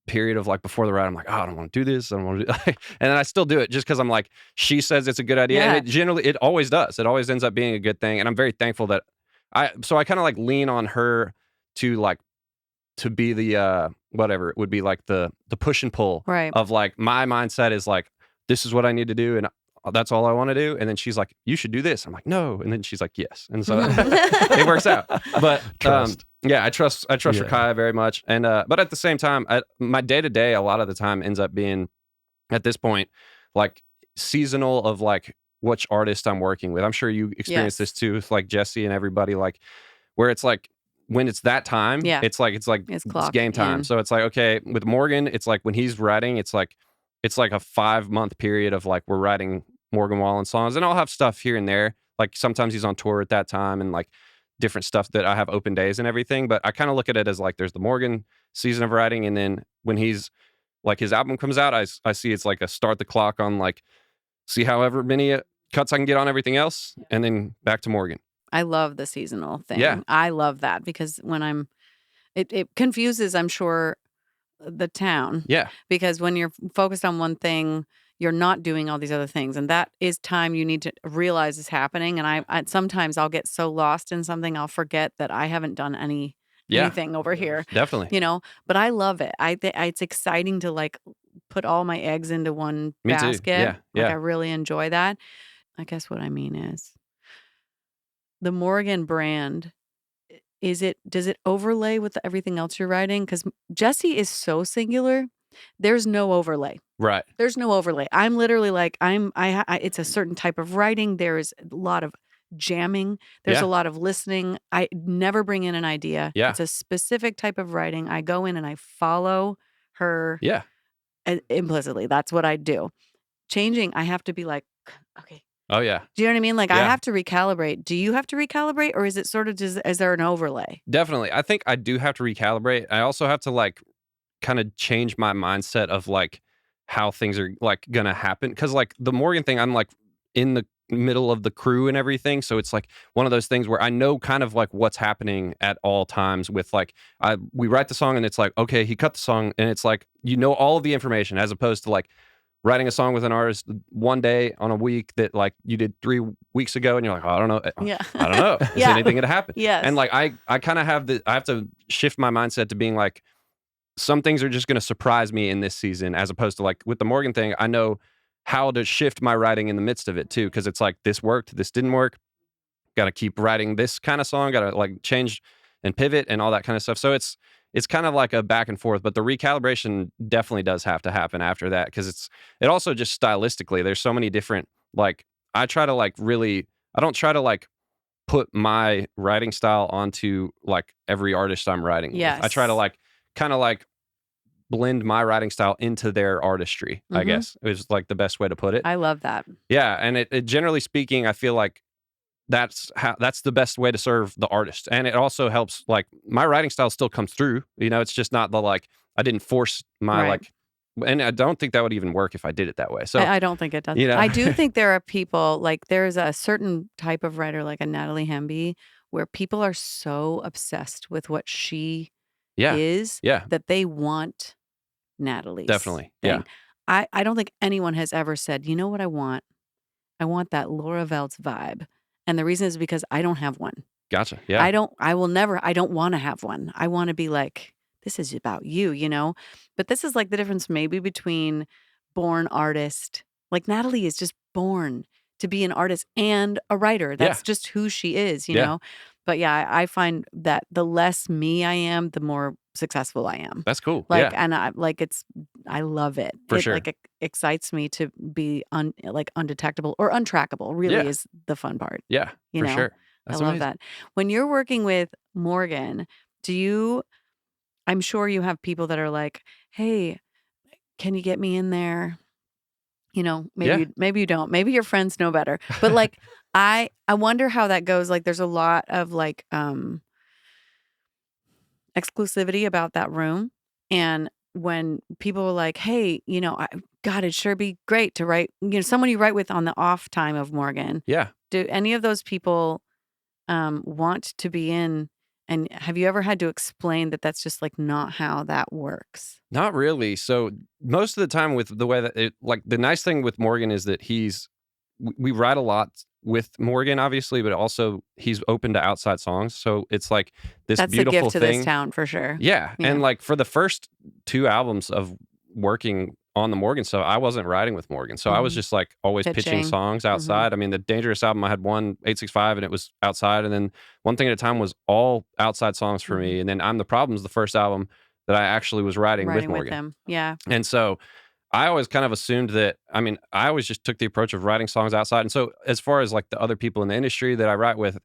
period of like before the write, I'm like, oh, I don't want to do this. I don't want to do and then I still do it just because I'm like, she says it's a good idea. Yeah. And it always does. It always ends up being a good thing. And I'm very thankful that I kind of like lean on her to be the whatever it would be, like the push and pull Right. of like my mindset is like, this is what I need to do. And that's all I want to do. And then she's like, you should do this. I'm like, no. And then she's like, yes. And so it works out. But Trust. yeah, I trust Yeah. Rakaya very much. And but at the same time, my day-to-day a lot of the time ends up being, at this point, like seasonal of like which artist I'm working with. I'm sure you experience Yes. this too with like Jesse and everybody, like where it's like when it's that time, Yeah. it's It's game time. in. So it's like, okay, with Morgan, it's like when he's writing, it's like a 5-month period of like we're writing Morgan Wallen songs, and I'll have stuff here and there. Like sometimes he's on tour at that time, and like different stuff that I have open days and everything. But I kind of look at it as like there's the Morgan season of writing, and then when he's like his album comes out, I see it's like a start the clock on like see however many cuts I can get on everything else, and then back to Morgan. I love the seasonal thing. Yeah. I love that because when it confuses, I'm sure, the town, Yeah, because when you're focused on one thing, you're not doing all these other things. And that is time you need to realize is happening. And I sometimes I'll get so lost in something, I'll forget that I haven't done yeah, anything over here, definitely. you know, but I love it. It's exciting to like put all my eggs into one Me too. basket. Yeah, Like yeah. I really enjoy that. I guess what I mean is the Morgan brand, does it overlay with everything else you're writing? Because Jesse is so singular. There's no overlay. Right. There's no overlay. I'm literally like it's a certain type of writing. There is a lot of jamming. There's Yeah. a lot of listening. I never bring in an idea. Yeah. It's a specific type of writing. I go in and I follow her Yeah. implicitly. That's what I do. Changing, I have to be like, okay. Oh yeah. Do you know what I mean? Like I Yeah. have to recalibrate. Do you have to recalibrate, or is it sort of just, is there an overlay? Definitely. I think I do have to recalibrate. I also have to like kind of change my mindset of like how things are like gonna happen. Cause like the Morgan thing, I'm like in the middle of the crew and everything. So it's like one of those things where I know kind of like what's happening at all times with like we write the song and it's like, okay, he cut the song, and it's like, you know, all of the information, as opposed to like writing a song with an artist one day on a week that like you did 3 weeks ago, and you're like, oh, I don't know. Yeah. I don't know. Is Yeah. anything gonna happen? Yes. And like I kind of have I have to shift my mindset to being like, some things are just going to surprise me in this season, as opposed to like with the Morgan thing, I know how to shift my writing in the midst of it too, because it's like this worked, this didn't work. Got to keep writing this kind of song. Got to like change and pivot and all that kind of stuff. So it's kind of like a back and forth, but the recalibration definitely does have to happen after that, because it also just stylistically, there's so many different, like I try to like really, I don't try to like put my writing style onto like every artist I'm writing with. I try to Yes. like kind of like blend my writing style into their artistry, I Mhm. guess is like the best way to put it. I love that. Yeah, and it generally speaking, I feel like that's the best way to serve the artist, and it also helps. Like my writing style still comes through. You know, it's just not the like I didn't force my Right. like, and I don't think that would even work if I did it that way. So I don't think it does. you know. I do think there are people, like there's a certain type of writer, like a Natalie Hemby, where people are so obsessed with what she yeah, is yeah, that they want Natalie's definitely, thing. yeah, I don't think anyone has ever said, you know what I want? I want that Laura Veltz vibe. And the reason is because I don't have one. Gotcha. Yeah. I don't want to have one. I want to be like, this is about you, you know? But this is like the difference maybe between born artist. Like Natalie is just born to be an artist and a writer. That's just who she is, you know? But yeah, I find that the less me I am, the more successful I am. That's cool. Like, and I I love it. For It sure. like excites me to be undetectable or untrackable. Really is the fun part. Yeah, You for know? sure. I That's love amazing. that. When you're working with Morgan, I'm sure you have people that are like, "Hey, can you get me in there?" You know, maybe you don't. Maybe your friends know better. But like I wonder how that goes. Like there's a lot of like exclusivity about that room. And when people are like, "Hey, you know, God, it'd sure be great to write, you know, someone you write with on the off time of Morgan." Yeah. Do any of those people want to be in? And have you ever had to explain that that's just like not how that works? Not really. So most of the time with the way that like the nice thing with Morgan is that we write a lot with Morgan, obviously, but also he's open to outside songs. So it's like this That's the beautiful gift to thing. this town for sure. Yeah. Yeah. And like for the first 2 albums of working on the Morgan stuff, I wasn't writing with Morgan. So I was just like always pitching Pitching. songs outside. I mean, the Dangerous album, I had one 865 and it was outside. And then One Thing at a Time was all outside songs for me. And then I'm the Problems, the first album that I actually was writing with Writing with Morgan. him. Yeah. And so I always kind of assumed that, I mean, I always just took the approach of writing songs outside. And so as far as like the other people in the industry that I write with,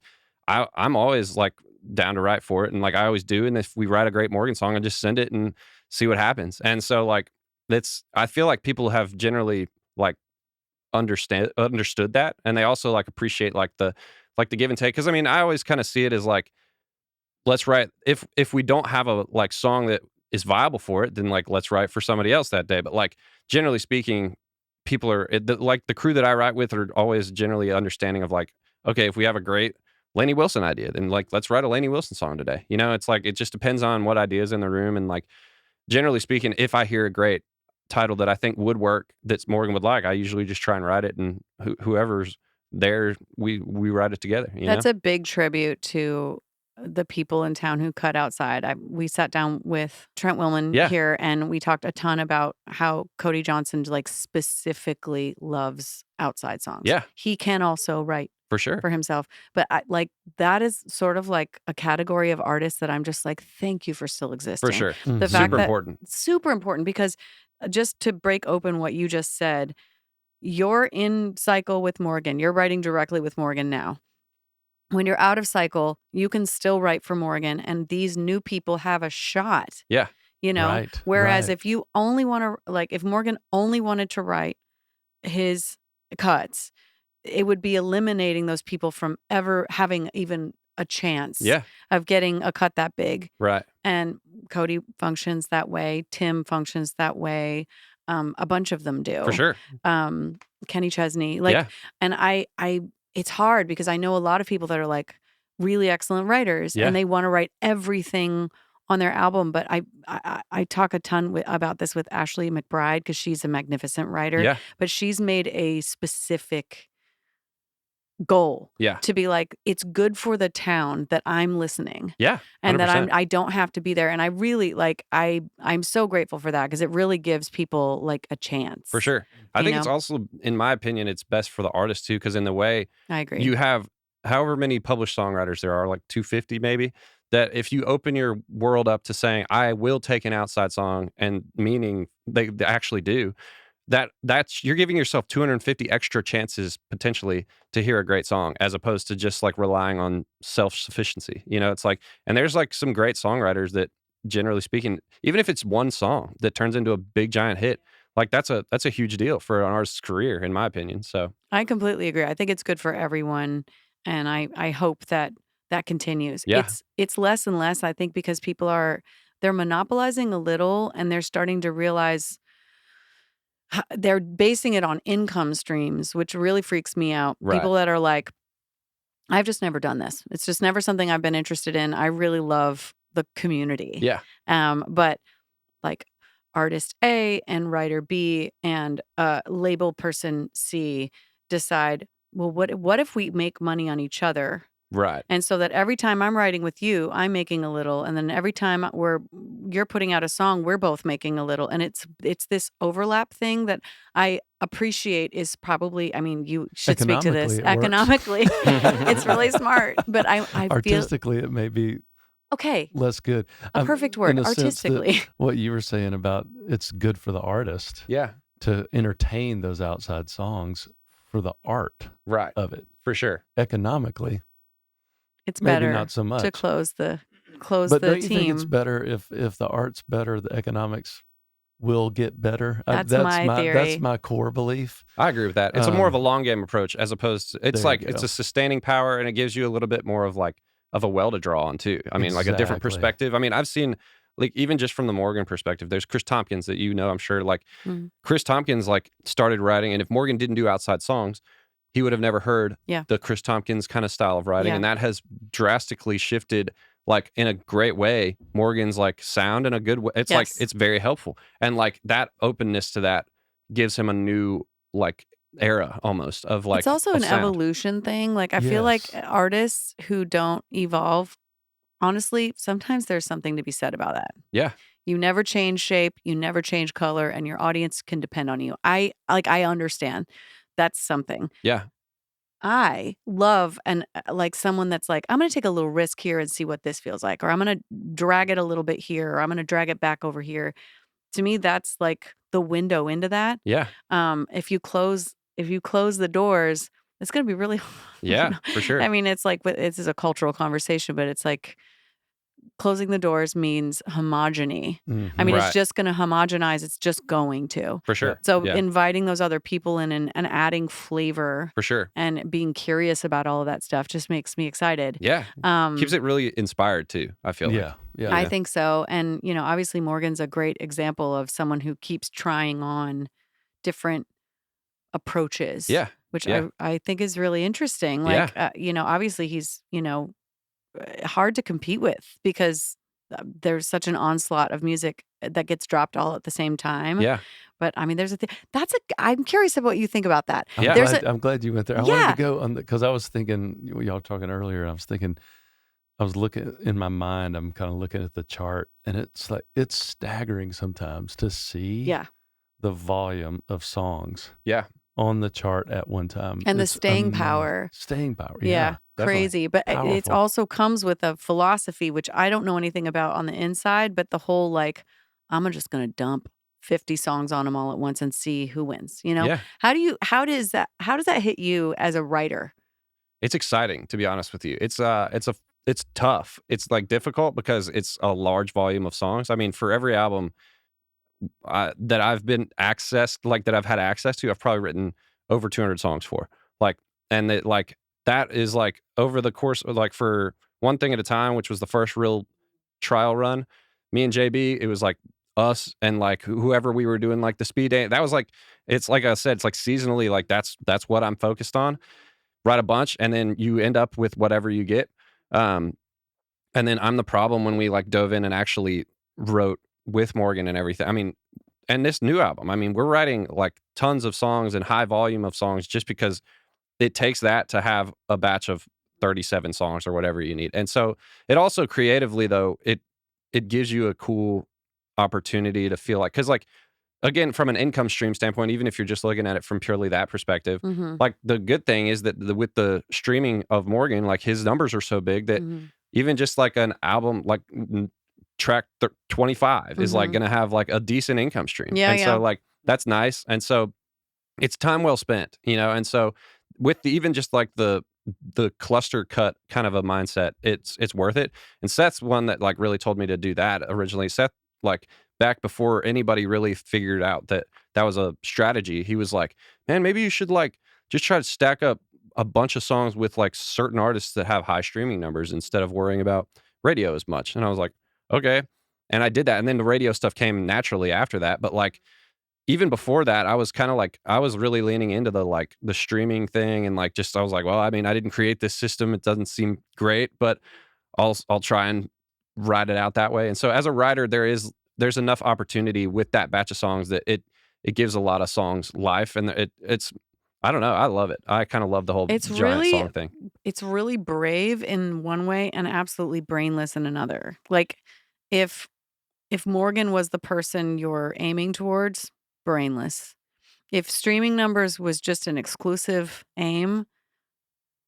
I'm always like down to write for it. And like I always do. And if we write a great Morgan song, I just send it and see what happens. And so like, I feel like people have generally like understood that. And they also like appreciate like the give and take. Cause I mean, I always kind of see it as like, let's write, if we don't have a like song that is viable for it, then like let's write for somebody else that day. But like generally speaking, people are like the crew that I write with are always generally understanding of like, okay, if we have a great Lainey Wilson idea, then like let's write a Lainey Wilson song today. You know, it's like it just depends on what ideas in the room. And like generally speaking, if I hear a great title that I think would work, that Morgan would like, I usually just try and write it, and whoever's there, we write it together. That's a big tribute to the people in town who cut outside. We sat down with Trent Willman here, and we talked a ton about how Cody Johnson like specifically loves outside songs. Yeah, he can also write for sure for himself, but that is sort of like a category of artists that I'm just like, thank you for still existing. For sure, the fact super that important, super important, because just to break open what you just said, you're in cycle with Morgan. You're writing directly with Morgan now. When you're out of cycle, you can still write for Morgan, and these new people have a shot. Yeah. You know? Right, Whereas right. if you only want to, like, if Morgan only wanted to write his cuts, it would be eliminating those people from ever having even a chance of getting a cut that big. Right. And Cody functions that way. Tim functions that way. A bunch of them do. For sure. Kenny Chesney. Like, and I it's hard because I know a lot of people that are like really excellent writers and they want to write everything on their album. But I talk a ton about this with Ashley McBride because she's a magnificent writer. Yeah. But she's made a specific goal to be like, it's good for the town that I'm listening. Yeah. 100%. And that I don't have to be there. And I really like, I'm so grateful for that because it really gives people like a chance. For sure. I think it's also, in my opinion, it's best for the artist too, because in the way I agree. You have however many published songwriters there are, like 250 maybe, that if you open your world up to saying, I will take an outside song, and meaning they actually do, that's you're giving yourself 250 extra chances potentially to hear a great song, as opposed to just like relying on self-sufficiency. You know, it's like, and there's like some great songwriters that, generally speaking, even if it's one song that turns into a big giant hit, like that's a huge deal for an artist's career, in my opinion. So I completely agree. I think it's good for everyone, and I hope that continues. Yeah. It's less and less, I think, because people they're monopolizing a little, and they're starting to realize they're basing it on income streams, which really freaks me out. Right. People that are like, I've just never done this. It's just never something I've been interested in. I really love the community. Yeah. But like artist A and writer B and label person C decide, well, what if we make money on each other? Right. And so that every time I'm writing with you, I'm making a little, and then every time you're putting out a song, we're both making a little, and it's this overlap thing that I appreciate. Is probably, I mean, you should speak to this. Economically, it works. Economically, it's really smart, but I feel Artistically, it may be okay. less good. A perfect word, in a sense that artistically. what you were saying about it's good for the artist Yeah. to entertain those outside songs for the art Right. of it. For sure. Economically, It's maybe better not so much. to close the But don't you think it's team. better if the art's better, the economics will get better? That's my theory. That's my core belief. I agree with that. It's more of a long game approach as opposed to, it's There like, you it's go. a sustaining power, and it gives you a little bit more of like, of a well to draw on too. I mean, like a different Exactly. perspective. I mean, I've seen, like, even just from the Morgan perspective, there's Chris Tompkins that I'm sure, like Mhm. Chris Tompkins like started writing, and if Morgan didn't do outside songs, he would have never heard Yeah. the Chris Tompkins kind of style of writing. Yeah. And that has drastically shifted, like, in a great way, Morgan's like sound in a good way. It's like, Yes. it's very helpful. And like that openness to that gives him a new like era almost of like, It's also of an sound. evolution thing. Like I feel like Yes. artists who don't evolve, honestly, sometimes there's something to be said about that. Yeah. You never change shape, you never change color, and your audience can depend on you. I understand. That's something. Yeah. I love and like someone that's like, I'm going to take a little risk here and see what this feels like, or I'm going to drag it a little bit here, or I'm going to drag it back over here. To me, that's like the window into that. Yeah. If you close the doors, it's going to be really hard. Yeah, for sure. I mean, it's like, this is a cultural conversation, but it's like closing the doors means homogeny. I mean, Right. it's just going to homogenize. It's just going to. For sure. So yeah, inviting those other people in and adding flavor for sure. and being curious about all of that stuff just makes me excited. Yeah. Keeps it really inspired too, I feel like. Yeah, yeah. I think so. And, obviously Morgan's a great example of someone who keeps trying on different approaches. Yeah. Which yeah. I think is really interesting. Yeah. Like, obviously he's, hard to compete with because there's such an onslaught of music that gets dropped all at the same time. Yeah. But I mean, I'm curious about what you think about that. Yeah. I'm glad you went there. I wanted to go on because I was thinking, y'all were talking earlier, and I was thinking, I was looking in my mind, I'm kind of looking at the chart, and it's like, it's staggering sometimes to see the volume of songs Yeah. on the chart at one time. And the It's staying amazing. power. Staying power. Yeah. definitely. Crazy. But it Powerful. also comes with a philosophy, which I don't know anything about on the inside, but the whole like, I'm just going to dump 50 songs on them all at once and see who wins. Yeah. How does that hit you as a writer? It's exciting, to be honest with you. It's tough. It's like difficult because it's a large volume of songs. I mean, for every album that I've been that I've had access to, I've probably written over 200 songs for. That is like over the course of like for One Thing at a Time, which was the first real trial run. Me and JB, it was like us and like whoever we were doing like the speed dance. That was like, it's like I said, it's like seasonally, like that's what I'm focused on. Write a bunch, and then you end up with whatever you get. And then I'm the problem when we like dove in and actually wrote with Morgan and everything. I mean, and this new album, I mean, we're writing like tons of songs and high volume of songs just because it takes that to have a batch of 37 songs or whatever you need. And so it also creatively though, it gives you a cool opportunity to feel like, because like, again, from an income stream standpoint, even if you're just looking at it from purely that perspective, Mm-hmm. like the good thing is that with the streaming of Morgan, like his numbers are so big that Mm-hmm. even just like an album, like track 25 is like Mhm. going to have like a decent income stream. Yeah, and so like, that's nice. And so it's time well spent, and so with even just like the cluster cut kind of a mindset, it's worth it. And Seth's one that like really told me to do that originally. Seth, like back before anybody really figured out that was a strategy, he was like, man, maybe you should like just try to stack up a bunch of songs with like certain artists that have high streaming numbers instead of worrying about radio as much. And I was like, okay. And I did that. And then the radio stuff came naturally after that. But like, even before that, I was kind of like, I was really leaning into the streaming thing. And like, just, I was like, well, I mean, I didn't create this system. It doesn't seem great, but I'll try and write it out that way. And so as a writer, there's enough opportunity with that batch of songs that it gives a lot of songs life. And I don't know. I love it. I kind of love the whole It's giant really song thing. It's really brave in one way and absolutely brainless in another. Like if Morgan was the person you're aiming towards, brainless. If streaming numbers was just an exclusive aim,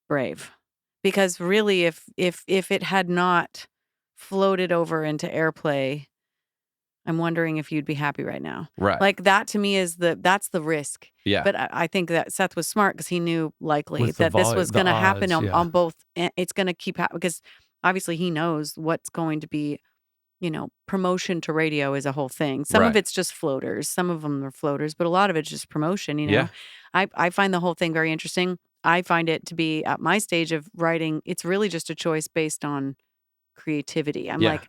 brave. Because really if it had not floated over into airplay, I'm wondering if you'd be happy right now. Right. Like that to me is that's the risk. Yeah. But I think that Seth was smart because he knew likely With the that this was the going to happen odds, yeah. on both. It's going to keep happening because obviously he knows what's going to be, promotion to radio is a whole thing. Some of Right. it's just floaters. Some of them are floaters, but a lot of it's just promotion, Yeah. I find the whole thing very interesting. I find it to be at my stage of writing, it's really just a choice based on creativity. I'm Yeah. like,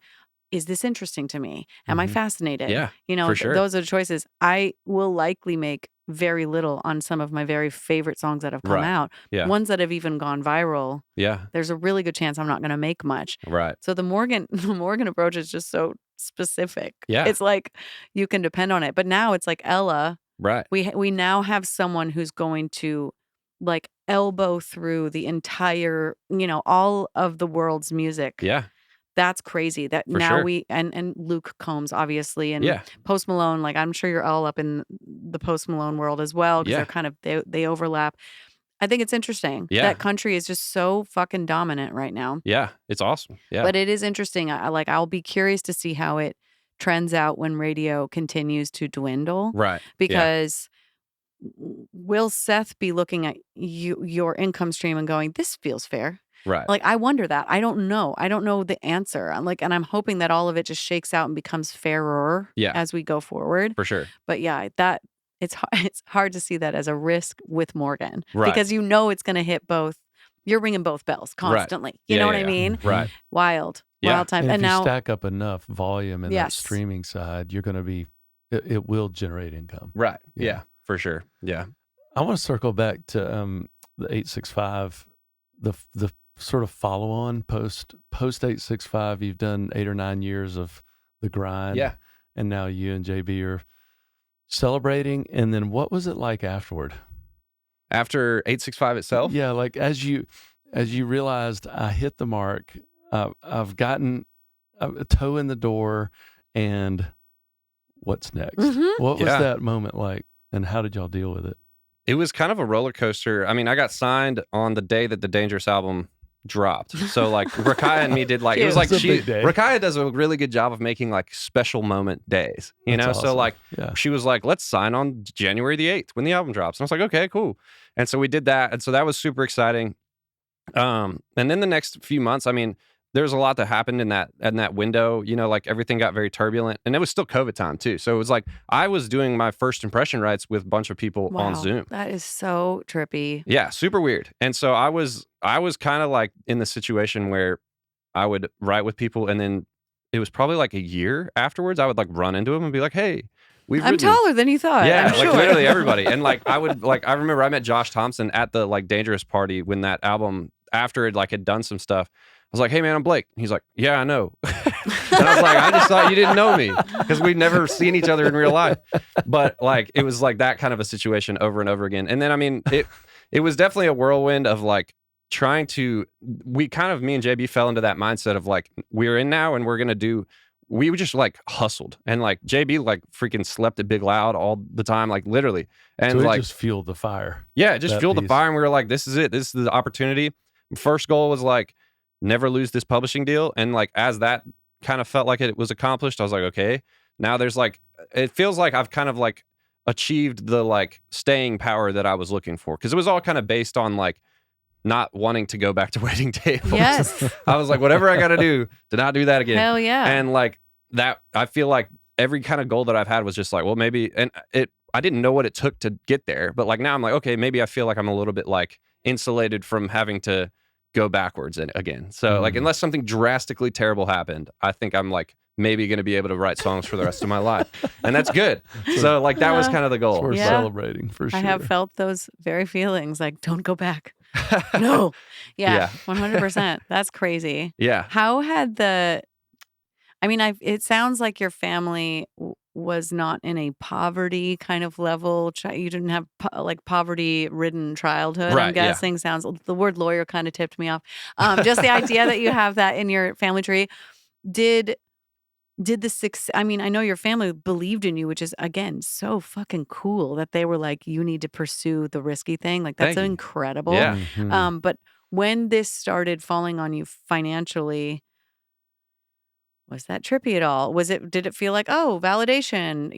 is this interesting to me? Am I Mhm. fascinated? Yeah, for sure. Those are the choices. I will likely make very little on some of my very favorite songs that have come Right. out. Yeah. Ones that have even gone viral. Yeah. There's a really good chance I'm not going to make much. Right. So the Morgan approach is just so specific. Yeah. It's like you can depend on it. But now it's like Ella. Right. We now have someone who's going to like elbow through the entire, all of the world's music. Yeah. That's crazy. That For now sure. we and Luke Combs obviously and Yeah. Post Malone. Like I'm sure you're all up in the Post Malone world as well because Yeah. they're kind of they overlap. I think it's interesting. Yeah. That country is just so fucking dominant right now. Yeah. It's awesome. Yeah. But it is interesting. I'll be curious to see how it trends out when radio continues to dwindle Right. Yeah. because will Seth be looking at your income stream and going, this feels fair? Right. Like, I wonder that. I don't know. I don't know the answer. And I'm hoping that all of it just shakes out and becomes fairer Yeah. as we go forward. For sure. But yeah, it's hard to see that as a risk with Morgan Right. because it's going to hit both. You're ringing both bells constantly. You Yeah, know what yeah, I yeah. mean? Right. Wild Yeah. time. And if you now, stack up enough volume in that Yes. streaming side, you're going to be, it will generate income. Right. Yeah. Yeah. For sure. Yeah. I want to circle back to the 865, the sort of follow on post 865. You've done 8 or 9 years of the grind. Yeah. And now you and JB are celebrating. And then what was it like afterward? After 865 itself? Yeah, like as you realized I hit the mark, I've gotten a toe in the door, and what's next? Mhm. What was Yeah. that moment like, and how did y'all deal with it? It was kind of a roller coaster. I mean, I got signed on the day that the Dangerous album dropped. So like Rakaya and me did like, it was Cute. like It's a big day. Rakaya does a really good job of making like special moment days, you That's know? So awesome. like Yeah. she was like, let's sign on January the 8th when the album drops. And I was like, okay, cool. And so we did that. And so that was super exciting. And then the next few months, I mean, there's a lot that happened in that window, like everything got very turbulent, and it was still COVID time too. So it was like, I was doing my first impression writes with a bunch of people wow, on Zoom. that is so trippy. Yeah, super weird. And so I was kind of like in the situation where I would write with people, and then it was probably like a year afterwards, I would like run into them and be like, hey, I'm written. taller than you thought. Yeah, I'm like sure. literally everybody. And like I would I remember I met Josh Thompson at the like Dangerous party when that album after it like had done some stuff. I was like, hey man, I'm Blake. He's like, yeah, I know. And I was like, I just thought you didn't know me because we'd never seen each other in real life. But like it was like that kind of a situation over and over again. And then I mean it was definitely a whirlwind of like trying to me and JB fell into that mindset of like we're in now and we just like hustled, and like JB like freaking slept at Big Loud all the time, like literally. And So it like just fueled the fire. yeah, it just that fueled the piece. fire, and we were like, this is it. This is the opportunity. First goal was like never lose this publishing deal. And like as that kind of felt like it was accomplished, I was like, okay, now there's like it feels like I've kind of like achieved the like staying power that I was looking for. Cause it was all kind of based on like not wanting to go back to waiting tables. Yes. I was like, whatever I gotta do to not do that again. Hell yeah. And like that, I feel like every kind of goal that I've had was just like, well, maybe, and I didn't know what it took to get there, but like now I'm like, okay, maybe I feel like I'm a little bit like insulated from having to go backwards again. So like, unless something drastically terrible happened, I think I'm like maybe going to be able to write songs for the rest of my life, and that's good. So like that was kind of the goal. We're Yeah. celebrating for sure. I have felt those very feelings like, don't go back. No. Yeah. 100%. That's crazy. Yeah. How had it sounds like your family was not in a poverty kind of level. You didn't have like poverty-ridden childhood. I'm Right, yeah. guessing the word lawyer kind of tipped me off. Just the idea that you have that in your family tree. Did the success? I mean, I know your family believed in you, which is again so fucking cool that they were like, you need to pursue the risky thing. Like that's Thank you. incredible. Yeah. Mhm. But when this started falling on you financially, was that trippy at all? Did it feel like, oh, validation?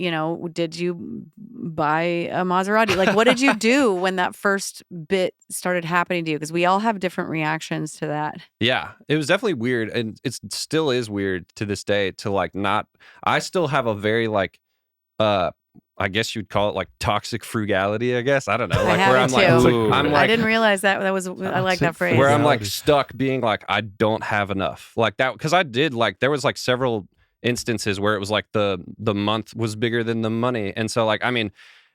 Did you buy a Maserati? Like, what did you do when that first bit started happening to you? Because we all have different reactions to that. Yeah, it was definitely weird, and it still is weird to this day to like not. I still have a very like, I guess you'd call it like toxic frugality. I guess I don't know, I like have where it I'm like, too. I'm I like, didn't realize that was. I like that Toxic phrase. where I'm like Frugality. stuck being like, I don't have enough, like that, because I did like there was like several instances where it was like the month was bigger than the money, and so like I mean.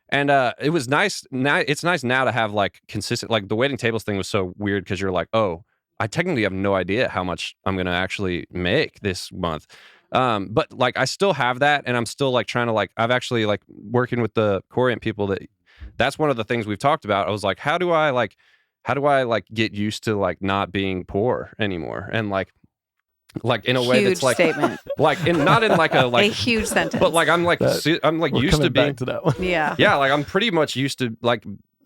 And it was nice. Now it's nice now to have like consistent. Like the waiting tables thing was so weird because you're like, oh, I technically have no idea how much I'm gonna actually make this month. But like I still have that, and I'm still like trying to like. I've actually like working with the Corient people. That's one of the things we've talked about. I was like, how do I like get used to like not being poor anymore, and like in a way Huge that's like statement. like in not in like a like A huge sentence. but like I'm like I'm like We're used to coming being back to that one. Yeah. yeah, like I'm pretty much used to like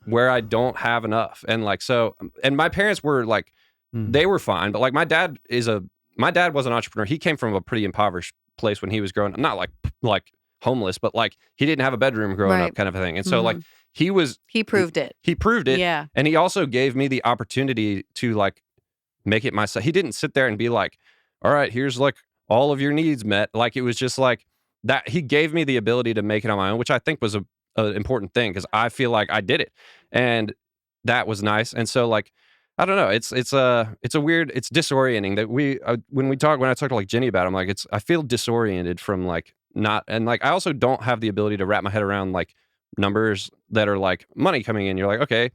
where I don't have enough. And like so and my parents were like they were fine, but like my dad was an entrepreneur. He came from a pretty impoverished place when he was growing up, not like homeless, but like he didn't have a bedroom growing Right. up kind of a thing. And so like he proved it. He proved it. Yeah. And he also gave me the opportunity to like make it myself. He didn't sit there and be like, all right, here's like all of your needs met. Like it was just like that. He gave me the ability to make it on my own, which I think was an important thing because I feel like I did it, and that was nice. And so like I don't know, it's disorienting that when I talk to like Jenny about it, I'm like I feel disoriented from like not, and like I also don't have the ability to wrap my head around like numbers that are like money coming in. You're like, okay,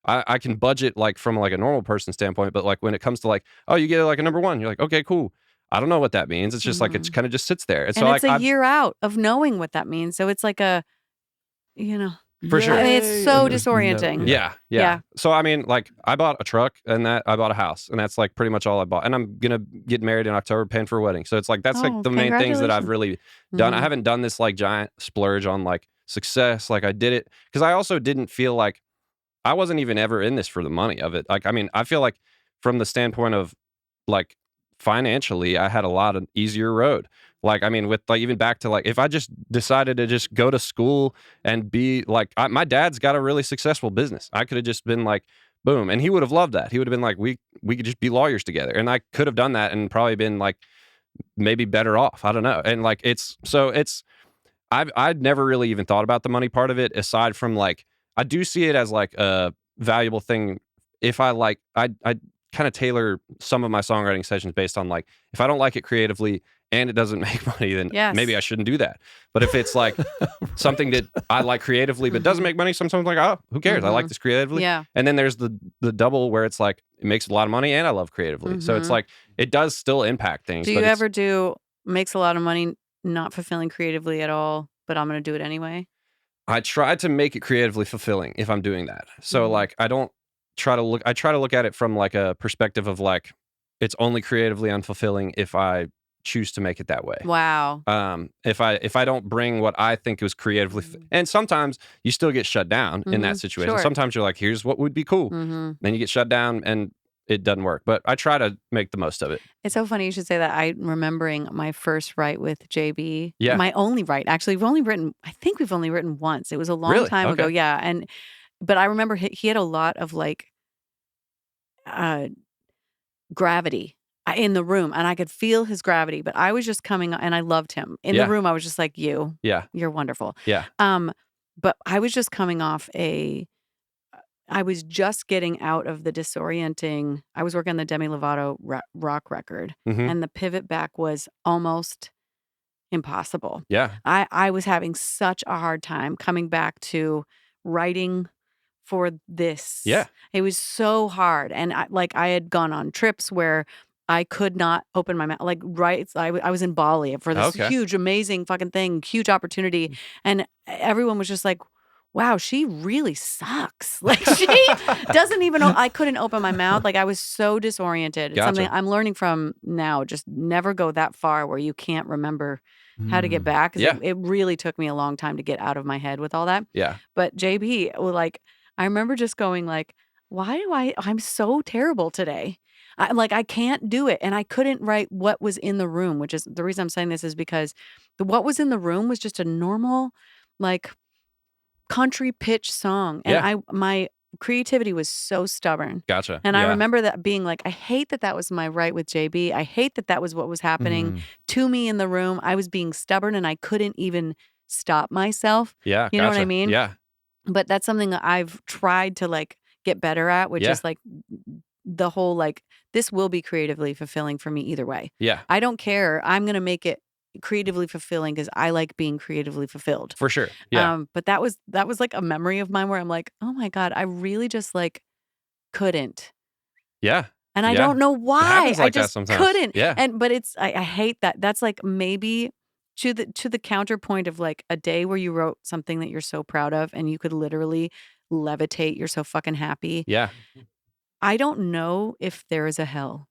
I can budget like from like a normal person standpoint, but like when it comes to like, oh, you get like a number one, you're like, okay, cool. I don't know what that means. It's just like it kind of just sits there. And so And it's like a year out of knowing what that means. So it's like for sure. I mean, it's so And there's disorienting. Yeah. So I mean, like I bought a truck and that I bought a house, and that's like pretty much all I bought. And I'm gonna get married in October, paying for a wedding. So it's like that's like the main things that I've really done. I haven't done this like giant splurge on like success. Like I did it because I also didn't feel like I wasn't even ever in this for the money of it. Like, I mean, I feel like from the standpoint of like financially, I had a lot of easier road. Like, I mean, with like even back to like, if I just decided to just go to school and be like, my dad's got a really successful business. I could have just been like, boom. And he would have loved that. He would have been like, we could just be lawyers together. And I could have done that and probably been like, maybe better off. I don't know. And like, I'd never really even thought about the money part of it aside from like, I do see it as like a valuable thing. If I like, I kind of tailor some of my songwriting sessions based on like, if I don't like it creatively and it doesn't make money, then maybe I shouldn't do that. But if it's like something that I like creatively but doesn't make money, sometimes I'm like, oh, who cares? I like this creatively. Yeah. And then there's the double where it's like, it makes a lot of money and I love creatively. So it's like, it does still impact things. Do you ever makes a lot of money, not fulfilling creatively at all, but I'm going to do it anyway? I try to make it creatively fulfilling if I'm doing that. So like I try to look at it from like a perspective of like it's only creatively unfulfilling if I choose to make it that way. Wow. If I don't bring what I think is creatively and sometimes you still get shut down in that situation. Sure. Sometimes you're like, here's what would be cool. Then you get shut down and it doesn't work. But I try to make the most of it. It's so funny you should say that. I'm remembering my first write with JB. Yeah. My only write. Actually, I think we've only written once. It was a long Really? time ago. Okay. Yeah. But I remember he had a lot of like gravity in the room, and I could feel his gravity, but I was just coming, and I loved him. In the room, I was just like, you're wonderful. Yeah. But I was just coming off I was just getting out of the disorienting. I was working on the Demi Lovato rock record, and the pivot back was almost impossible. Yeah. I was having such a hard time coming back to writing for this. Yeah. It was so hard. And I had gone on trips where I could not open my mouth. Like, right, I was in Bali for this Okay. huge, amazing fucking thing, huge opportunity. And everyone was just like, wow, she really sucks. Like, she doesn't even know. I couldn't open my mouth. Like, I was so disoriented. It's something Gotcha. I'm learning from now. Just never go that far where you can't remember how to get back. 'Cause Yeah. it really took me a long time to get out of my head with all that. Yeah. But JB, like, I remember just going like, why do I'm so terrible today. I can't do it. And I couldn't write what was in the room, which is the reason I'm saying this is because what was in the room was just a normal, like, country pitch song. And Yeah. my creativity was so stubborn. Gotcha. And I Yeah. remember that being like, I hate that was my right with JB. I hate that was what was happening to me in the room. I was being stubborn and I couldn't even stop myself. Yeah. You know what I gotcha. mean? Yeah. But that's something that I've tried to like get better at, which Yeah. is like the whole like, this will be creatively fulfilling for me either way. Yeah. I don't care. I'm going to make it creatively fulfilling because I like being creatively fulfilled. For sure. Yeah. But that was like a memory of mine where I'm like, oh my God, I really just like couldn't. Yeah. And I Yeah. don't know why. happens like I that just sometimes. couldn't. Yeah. But it's I hate that. That's like maybe to the counterpoint of like a day where you wrote something that you're so proud of and you could literally levitate. You're so fucking happy. Yeah. I don't know if there is a hell,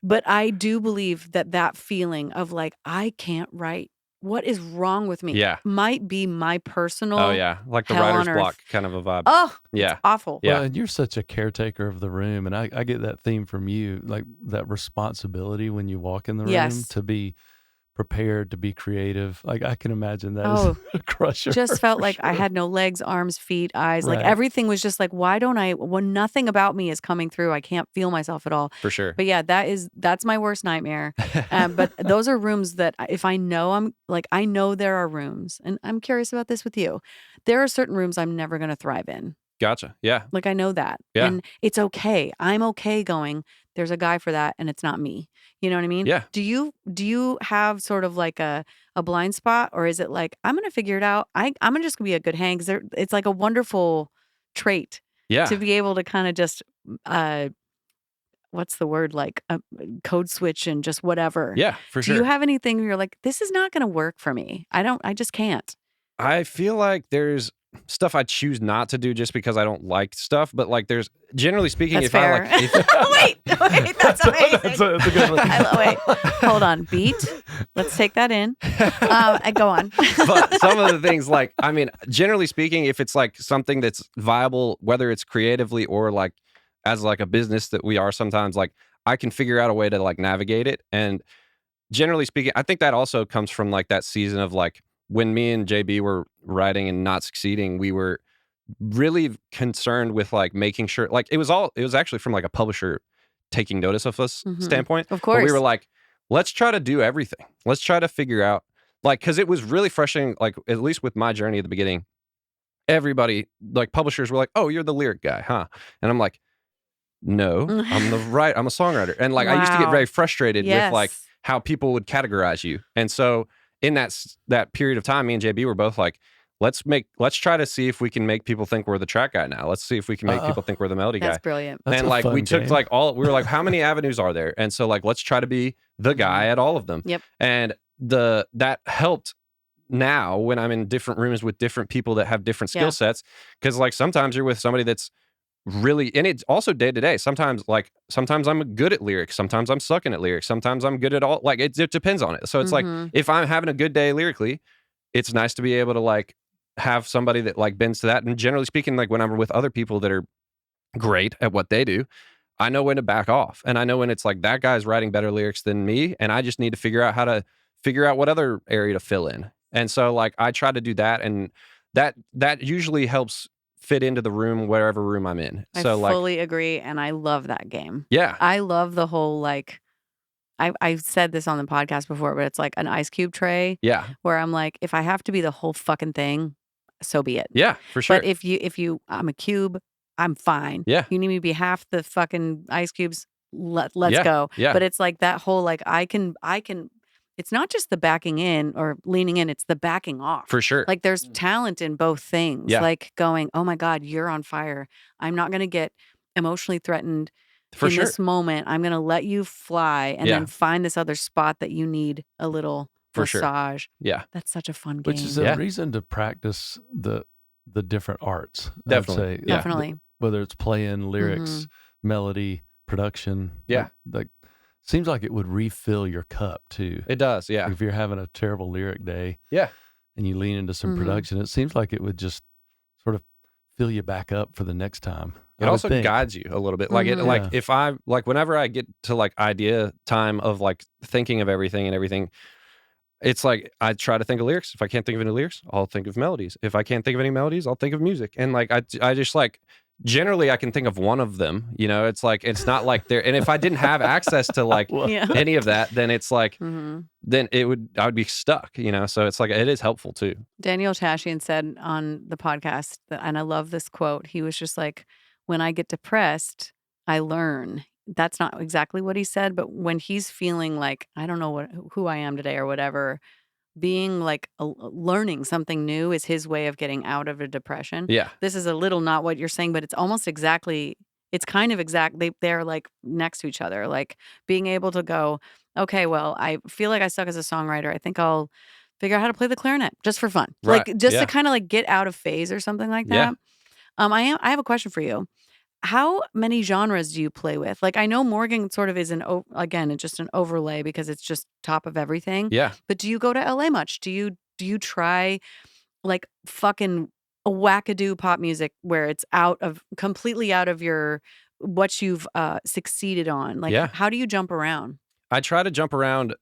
but I do believe that feeling of like, I can't write. What is wrong with me? Yeah. Might be my personal. Oh yeah. Like the hell on writer's earth. block kind of a vibe. Oh, Yeah. it's awful. Yeah. Well, and you're such a caretaker of the room, and I get that theme from you, like that responsibility when you walk in the room Yes. to be prepared, to be creative. Like I can imagine that Oh, is a crusher. Just felt for like I sure. had no legs, arms, feet, eyes. Like Right. everything was just like, why don't nothing about me is coming through. I can't feel myself at all. For sure. But yeah, that's my worst nightmare. But those are rooms that if I know I know there are rooms, and I'm curious about this with you. There are certain rooms I'm never going to thrive in. Gotcha. Yeah. Like I know that. Yeah. And it's okay. I'm okay going, there's a guy for that and it's not me. You know what I mean? Yeah. Do you have sort of like a blind spot, or is it like, I'm going to figure it out. I'm just going to be a good hang. 'Cause it's like a wonderful trait Yeah. to be able to kind of just, what's the word? Like code switch and just whatever. Yeah. For Do sure. you have anything where you're like, this is not going to work for me? I just can't. I feel like there's stuff I choose not to do just because I don't like stuff, but like there's generally speaking, That's if fair. I like, if, wait, that's amazing. That's a good one. Wait, hold on. Beat. Let's take that in. And go on. but some of the things like, I mean, generally speaking, if it's like something that's viable, whether it's creatively or like as like a business that we are sometimes, like I can figure out a way to like navigate it. And generally speaking, I think that also comes from like that season of like when me and JB were writing and not succeeding, we were really concerned with like making sure, like it was actually from like a publisher taking notice of us standpoint. Of But course. we were like, let's try to do everything. Let's try to figure out, like, because it was really frustrating, like, at least with my journey at the beginning, everybody, like, publishers were like, oh, you're the lyric guy, huh? And I'm like, no, I'm a songwriter. And, like, I used to get Wow. very frustrated with, like, Yes. how people would categorize you. And so in that period of time, me and JB were both like, let's try to see if we can make people think we're the track guy now. Let's see if we can make people think we're the melody That's guy. brilliant. That's And a like we fun took game. like we were like, how many avenues are there? And so like, let's try to be the guy at all of them. Yep. And that helped now when I'm in different rooms with different people that have different skill Yeah. sets. Cause like sometimes you're with somebody that's really, and it's also day to day. Sometimes I'm good at lyrics. Sometimes I'm sucking at lyrics. Sometimes I'm good at all. Like it depends on it. So it's like, if I'm having a good day lyrically, it's nice to be able to like have somebody that like bends to that. And generally speaking, like when I'm with other people that are great at what they do, I know when to back off. And I know when it's like that guy's writing better lyrics than me. And I just need to figure out how to figure out what other area to fill in. And so like I try to do that. And that usually helps fit into the room, wherever room I'm in. I So like, fully agree. And I love that game. yeah, I love the whole like, I've said this on the podcast before, but it's like an ice cube tray yeah, where I'm like, if I have to be the whole fucking thing, so be it. yeah, for sure. But if you, I'm a cube, I'm fine. Yeah. You need me to be half the fucking ice cubes. Let's Yeah, go. yeah. But it's like that whole like I can. It's not just the backing in or leaning in; it's the backing off. For sure. Like there's talent in both things. Yeah. Like going, oh my God, you're on fire. I'm not gonna get emotionally threatened For in sure. this moment. I'm going to let you fly and then find this other spot that you need a little For sure. massage. Yeah. That's such a fun game. Which is a reason to practice the different arts. Definitely. I'd say. Yeah. Definitely. Whether it's playing, lyrics, Mhm. melody, production. Yeah. Like seems like it would refill your cup too. It does. Yeah. Like if you're having a terrible lyric day. Yeah. And you lean into some Mhm. production, it seems like it would just sort of fill you back up for the next time. It also guides you a little bit. Like Mhm. like if I like whenever I get to like idea time of like thinking of everything, it's like I try to think of lyrics. If I can't think of any lyrics, I'll think of melodies. If I can't think of any melodies, I'll think of music. And like I just like generally I can think of one of them. You know, it's like it's not like there. And if I didn't have access to like Yeah. any of that, then it's like Mhm. then I would be stuck. You know, so it's like it is helpful too. Daniel Tashian said on the podcast, and I love this quote. He was just like, when I get depressed, I learn. That's not exactly what he said, but when he's feeling like, I don't know who I am today or whatever, being like learning something new is his way of getting out of a depression. Yeah. This is a little not what you're saying, but it's almost exactly, it's kind of exact. They're like next to each other, like being able to go, okay, well, I feel like I suck as a songwriter. I think I'll figure out how to play the clarinet just for fun. Right. Like just Yeah. to kind of like get out of phase or something like Yeah. that. I have a question for you. How many genres do you play with? Like I know Morgan sort of is again, it's just an overlay because it's just top of everything. Yeah. But do you go to LA much? Do you try like fucking wackadoo pop music where it's completely out of your what you've succeeded on? Like Yeah. how do you jump around? I try to jump around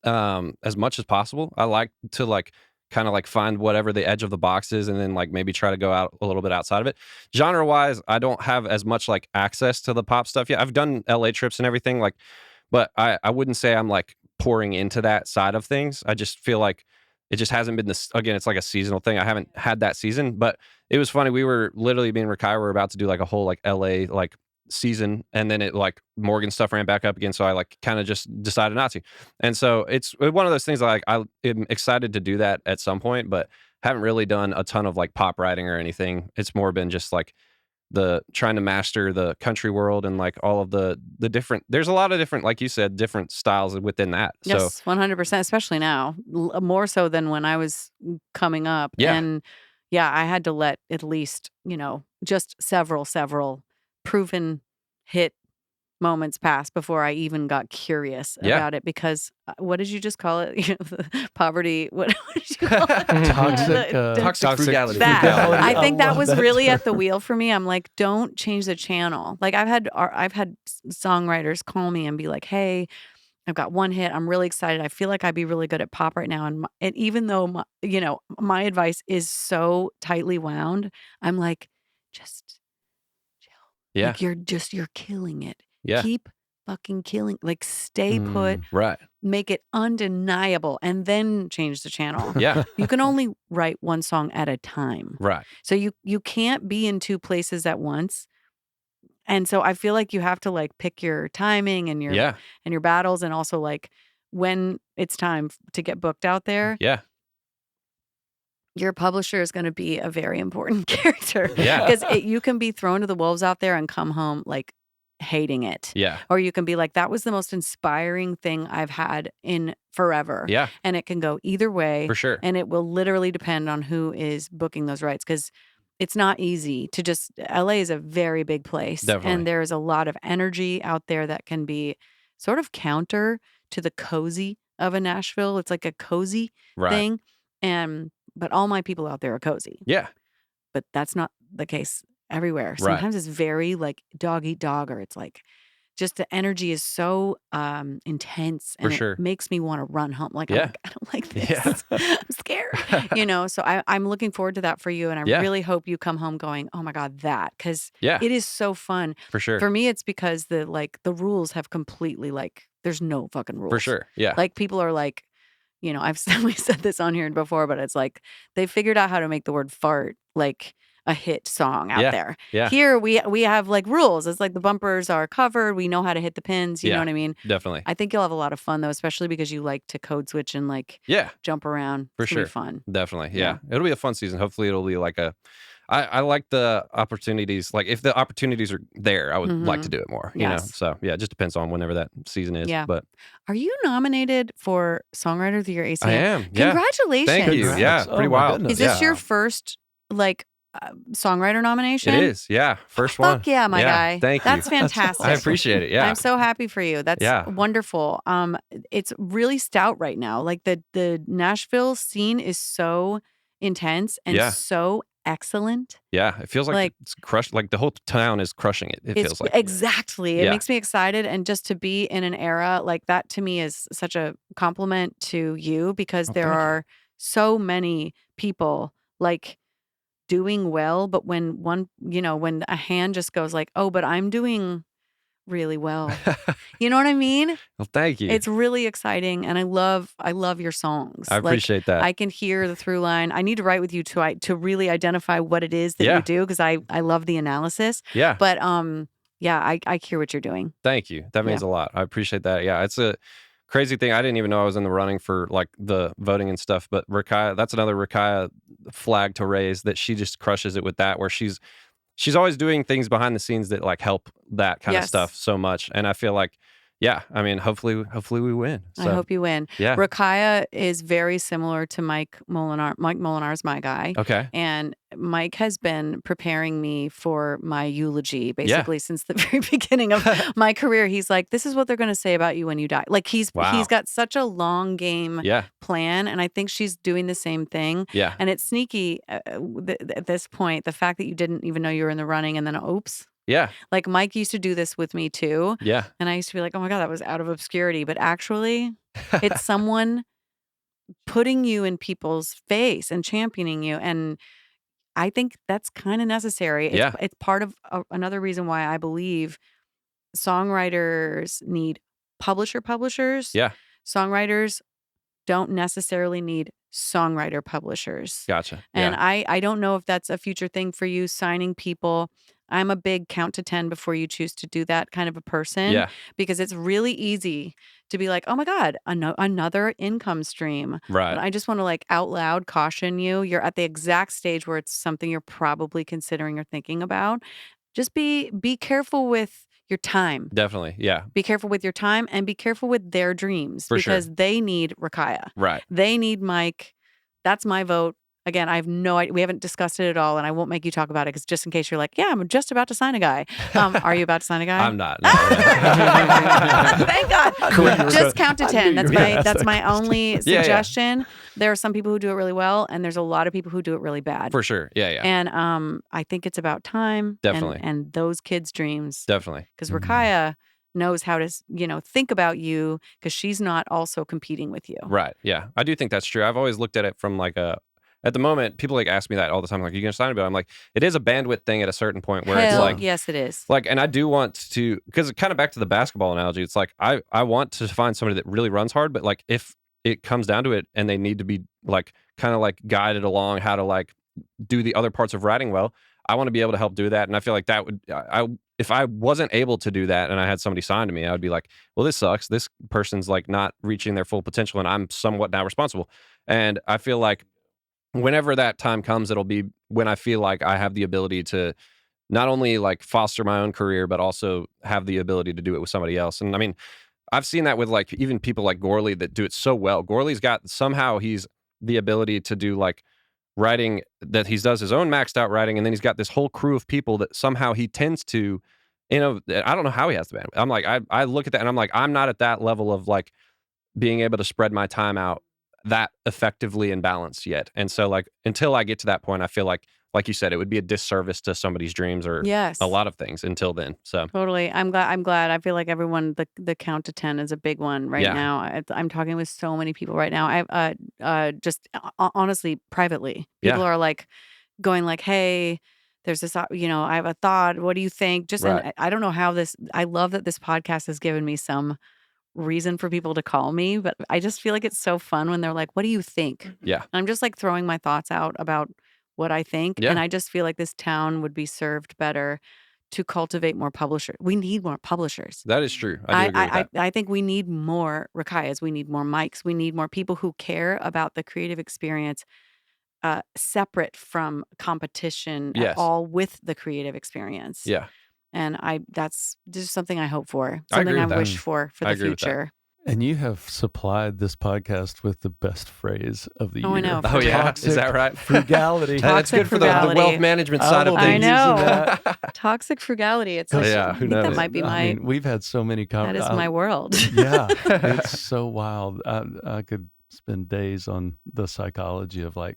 as much as possible. I like to like kind of like find whatever the edge of the box is and then like maybe try to go out a little bit outside of it. Genre wise, I don't have as much like access to the pop stuff yet. I've done LA trips and everything like, but I wouldn't say I'm like pouring into that side of things. I just feel like it just hasn't been this, again, it's like a seasonal thing. I haven't had that season, but it was funny. We were literally, me and Rakai were about to do like a whole like LA like season, and then it like Morgan stuff ran back up again, so I like kind of just decided not to. And so it's one of those things like I am excited to do that at some point, but haven't really done a ton of like pop writing or anything. It's more been just like the trying to master the country world and like all of the different, there's a lot of different, like you said, different styles within that. So Yes, 100%, especially now, more so than when I was coming up. Yeah. And yeah, I had to let at least, just several proven hit moments pass before I even got curious Yeah. about it because what did you just call it? Poverty. What did you call it? Toxic frugality. That. Frugality. I think I that love was that really term. at the wheel for me. I'm like, don't change the channel. Like I've had songwriters call me and be like, hey, I've got one hit. I'm really excited. I feel like I'd be really good at pop right now. And even though my advice is so tightly wound, I'm like, just chill. yeah, Like you're killing it. yeah, Keep fucking killing. Like stay put. right, Make it undeniable, and then change the channel. yeah, You can only write one song at a time. right, So you can't be in two places at once. And so I feel like you have to like pick your timing and your battles, and also like when it's time to get booked out there, yeah, your publisher is going to be a very important character. Yeah. Because you can be thrown to the wolves out there and come home like hating it. yeah, Or you can be like, that was the most inspiring thing I've had in forever. yeah, And it can go either way. for sure. And it will literally depend on who is booking those rights, because it's not easy to just, LA is a very big place. Definitely. And there's a lot of energy out there that can be sort of counter to the cozy of a Nashville. It's like a cozy Right. thing. But all my people out there are cozy. Yeah, But that's not the case everywhere. Right. Sometimes it's very like dog eat dog, or it's like just the energy is so intense, and For sure. it makes me want to run home. Like, Yeah. I don't like this. Yeah. I'm scared. So I'm looking forward to that for you. And I Yeah. really hope you come home going, oh my God, that, because yeah, it is so fun. for sure, For me, it's because the rules have completely there's no fucking rules. for sure. Yeah, Like people are like, we said this on here before, but it's like they figured out how to make the word fart like a hit song out Yeah, there. yeah. Here we have like rules. It's like the bumpers are covered. We know how to hit the pins. You know Yeah. what I mean? definitely. I think you'll have a lot of fun though, especially because you like to code switch and like Yeah, jump around. For It's gonna be sure. fun. definitely. Yeah. Yeah. It'll be a fun season. Hopefully it'll be like I like the opportunities. Like if the opportunities are there, I would like to Mhm. do it more. You know, Yes. so yeah, it just depends on whenever that season is. Yeah. But Are you nominated for Songwriter of the Year I ACM? am. Yeah. Congratulations. Thank you. Congrats. Yeah, Oh, pretty my wild. goodness. Is this Yeah. your first like songwriter nomination? It is. Yeah, first one. Fuck yeah, my guy. Thank you. That's fantastic. I appreciate it. Yeah. I'm so happy for you. That's Yeah. wonderful. It's really stout right now. Like the Nashville scene is so intense and Yeah. so excellent. Yeah, it feels like it's crushed. Like the whole town is crushing it. It It's feels like exactly. It Yeah. makes me excited, and just to be in an era like that to me is such a compliment to you because Oh, there thank you. are so many people like doing well, but when when a hand just goes like, "Oh, but I'm doing really well." You know what I mean? Well, thank you. It's really exciting, and I love your songs. I appreciate that. I can hear the through line. I need to write with you to really identify what it is that Yeah. you do because I love the analysis. Yeah. But yeah, I hear what you're doing. Thank you. That means a lot. I appreciate that. Yeah, it's a crazy thing. I didn't even know I was in the running for like the voting and stuff. But Rakaya, that's another Rakaya flag to raise that she just crushes it with that, where she's always doing things behind the scenes that like help that kind of Yes. stuff so much. And I feel like, yeah, I mean, hopefully we win. I So, hope you win. yeah. Rakaya is very similar to Mike Molinar. Mike Molinar is my guy. Okay. And Mike has been preparing me for my eulogy basically since the very beginning of my career. He's like, this is what they're going to say about you when you die. Like he's got such a long game Yeah. plan. And I think she's doing the same thing. Yeah. And it's sneaky at this point, the fact that you didn't even know you were in the running and then oops. Yeah. Like Mike used to do this with me too. Yeah. And I used to be like, oh my God, that was out of obscurity. But actually, it's someone putting you in people's face and championing you. And I think that's kind of necessary. Yeah. It's part of another reason why I believe songwriters need publishers. Yeah. Songwriters don't necessarily need songwriter publishers. Gotcha. And Yeah. I don't know if that's a future thing for you, signing people. I'm a big count to 10 before you choose to do that kind of a person. Yeah. Because it's really easy to be like, oh my God, another income stream. Right. But I just want to like out loud caution you. You're at the exact stage where it's something you're probably considering or thinking about. Just be careful with your time. Definitely. Yeah. Be careful with your time and be careful with their dreams For sure. because they need Rakaya. Right. They need Mike. That's my vote. Again, I have no idea. We haven't discussed it at all, and I won't make you talk about it because just in case you're like, yeah, I'm just about to sign a guy. Are you about to sign a guy? I'm not. No. Thank God. Just count to 10. That's my only Yeah. suggestion. There are some people who do it really well, and there's a lot of people who do it really bad. For sure. Yeah. Yeah. And I think it's about time. Definitely. And those kids' dreams. Definitely. Because Rakaya knows how to, think about you because she's not also competing with you. Right. Yeah. I do think that's true. I've always looked at it from like at the moment, people like ask me that all the time. Like, are you going to sign a bill? I'm like, it is a bandwidth thing at a certain point where it's Hell, like, yes, it is. like, and I do want to, because kind of back to the basketball analogy, it's like, I want to find somebody that really runs hard, but like if it comes down to it and they need to be like, kind of like guided along how to like do the other parts of writing well, I want to be able to help do that. And I feel like that would, if I wasn't able to do that and I had somebody sign to me, I would be like, well, this sucks. This person's like not reaching their full potential and I'm somewhat now responsible. And I feel like whenever that time comes, it'll be when I feel like I have the ability to not only like foster my own career, but also have the ability to do it with somebody else. And I mean, I've seen that with like even people like Gorley that do it so well. Gorley's got somehow he's the ability to do like writing that he does his own maxed out writing. And then he's got this whole crew of people that somehow he tends to, I don't know how he has the bandwidth. I'm like, I look at that and I'm like, I'm not at that level of like being able to spread my time out that effectively and balanced yet. And so like until I get to that point, I feel like you said, it would be a disservice to somebody's dreams or Yes. a lot of things until then. So Totally. I'm glad. I feel like everyone, the count to 10 is a big one right Yeah. now. I'm talking with so many people right now. I've just honestly, privately, people Yeah. are like going like, hey, there's this, I have a thought. What do you think? Just, Right. and I don't know how I love that this podcast has given me some reason for people to call me, but I just feel like it's so fun when they're like, what do you think? Yeah. And I'm just like throwing my thoughts out about what I think. Yeah. And I just feel like this town would be served better to cultivate more publishers. We need more publishers. That is true. I do agree with that. I think we need more Rakayas. We need more Mikes. We need more people who care about the creative experience separate from competition Yes. at all with the creative experience. Yeah. And that's just something I hope for, I something agree I with that. wish for I the agree with that. future. And you have supplied this podcast with the best phrase of the year. Oh, I know. Oh, yeah. Toxic Is that right? Frugality. Hey, that's Toxic good for the frugality. wealth management side of will I things. be using know. that. Toxic frugality. It's Oh, like, yeah, I who think that knows? might be I mean, we've had so many that is my world. Yeah, it's so wild. I could spend days on the psychology of like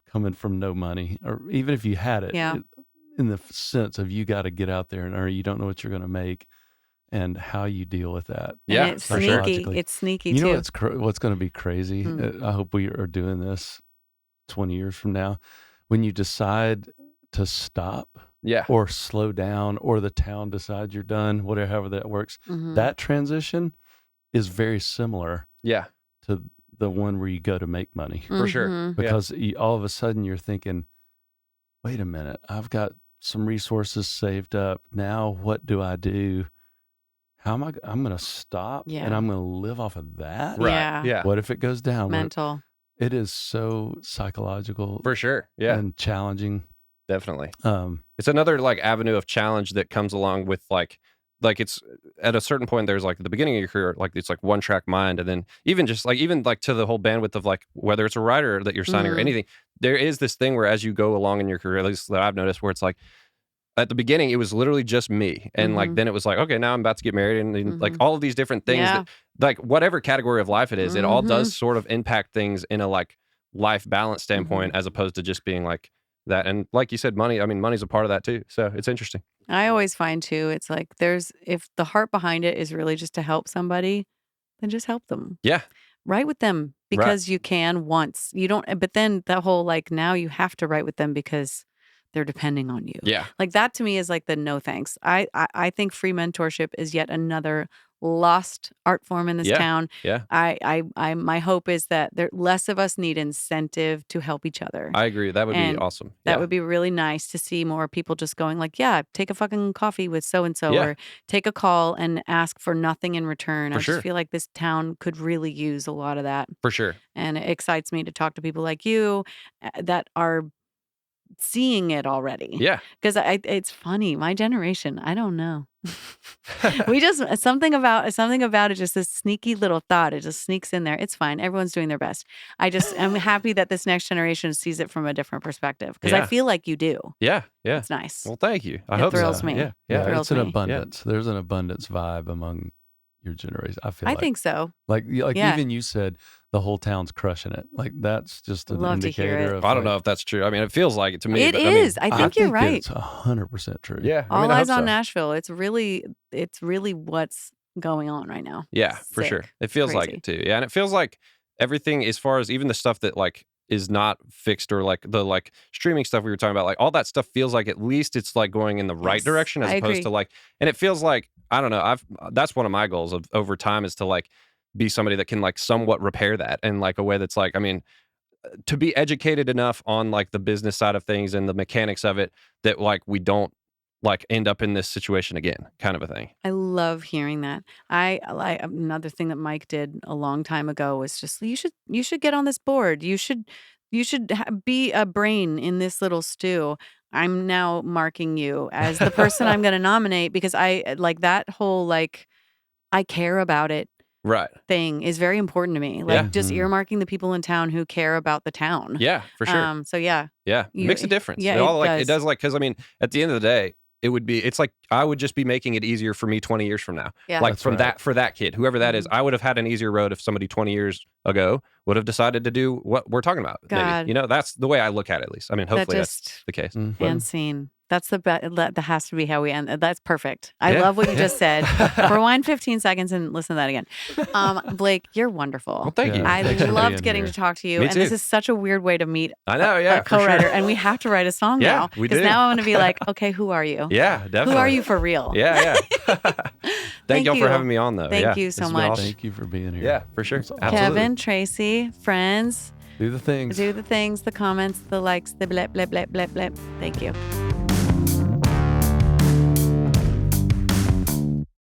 coming from no money, or even if you had it, Yeah. in the sense of you got to get out there and or you don't know what you're going to make, and how you deal with that. Yeah, And it's for sneaky. sure. Psychologically. It's sneaky You know too. what's going to be crazy? I hope we are doing this 20 years from now. When you decide to stop Yeah. or slow down, or the town decides you're done, whatever, however that works, Mhm. that transition is very similar Yeah. to the one where you go to make money. For sure. Mhm. Because all of a sudden you're thinking, wait a minute, I've got some resources saved up. Now what do I do? How am I'm going to stop Yeah. and I'm going to live off of that? Right. Yeah. Yeah. What if it goes down? Mental. It is so psychological For sure. Yeah. and challenging. Definitely. Um, It's another like avenue of challenge that comes along with like it's at a certain point there's like at the beginning of your career, like it's like one track mind, and then even to the whole bandwidth of like whether it's a writer that you're signing or Mhm. anything, there is this thing where as you go along in your career, at least that I've noticed, where it's like at the beginning it was literally just me, and like Mhm. then it was like, okay, now I'm about to get married, and then, like Mhm. all of these different things Yeah. that like whatever category of life it is, it all Mhm. does sort of impact things in a like life balance standpoint, as opposed to just being like that. And like you said, money's a part of that too, so it's interesting. I always find too, it's like if the heart behind it is really just to help somebody, then just help them. Yeah. Write with them because you can once. You don't, but then that whole like now you have to write with them because they're depending on you. Yeah. Like that to me is like the no thanks. I think free mentorship is yet another lost art form in this Yeah. town. Yeah. My hope is that less of us need incentive to help each other. I agree. That would be And awesome. That Yeah. would be really nice to see more people just going like, yeah, take a fucking coffee with so-and-so Yeah. or take a call and ask for nothing in return. For I sure. just feel like this town could really use a lot of that. For sure. And it excites me to talk to people like you that are seeing it already. Yeah. Because it's funny. My generation, I don't know. We just something about it, just this sneaky little thought. It just sneaks in there. It's fine. Everyone's doing their best. I'm happy that this next generation sees it from a different perspective because I Yeah. feel like you do. Yeah. Yeah. It's nice. Well, thank you. I It hope thrills so. me. Yeah. yeah, Yeah. thrills it's an me. abundance. There's an abundance vibe among your generation. I feel I like. think so. Like Yeah. even you said the whole town's crushing it. Like that's just an Love to hear indicator it. of I don't like, know if that's true. I mean, it feels like it to me. It but, is. I think you're right. It's 100% true. Yeah. I All mean, I eyes hope on so. Nashville. It's really what's going on right now. Yeah, for sure. Sick. It feels like Crazy. it too. Yeah. And it feels like everything, as far as even the stuff that like is not fixed, or like the like streaming stuff we were talking about, like all that stuff feels like at least it's like going in the right Yes, direction, as I opposed agree. to like, and it feels like, I don't know, that's one of my goals of over time, is to like be somebody that can like somewhat repair that in like a way that's like, I mean, to be educated enough on like the business side of things and the mechanics of it that like we don't like end up in this situation again, kind of a thing. I love hearing that. Another thing that Mike did a long time ago was just you should get on this board. You should be a brain in this little stew. I'm now marking you as the person I'm going to nominate because I like that whole like I care about it Right. thing is very important to me. Like Yeah. just earmarking the people in town who care about the town. Yeah, for sure. So yeah, Yeah, it You- makes a difference. yeah, it all it like does. it does, like, because I mean, at the end of the day, it's like I would just be making it easier for me 20 years from now. Yeah. Like That's from right. for that kid, whoever that is, I would have had an easier road if somebody 20 years ago would have decided to do what we're talking about. God. Maybe, that's the way I look at it. At least, I mean, hopefully that's just the case. Mm. But- and scene. That's that has to be how we end. That's perfect. I Yeah. love what you just said. Rewind 15 seconds and listen to that again. Blake, you're wonderful. Well, thank you. Yeah. I Thanks for loved being getting here. to talk to you. Me and too. this is such a weird way to meet I know, yeah, a for sure. co-writer. And we have to write a song Yeah, now. we Because do. now I'm going to be like, okay, who are you? Yeah, definitely. Who are you for real? Yeah, yeah. Thank y'all you. for having me on, though. Thank yeah. you so It's been much. awesome. Thank you for being here. Yeah, for sure. That's awesome. Absolutely. Kevin, Tracy, friends, Do the things. do the things, the comments, the likes, the blep, blep, blep, blep, blep. Thank you.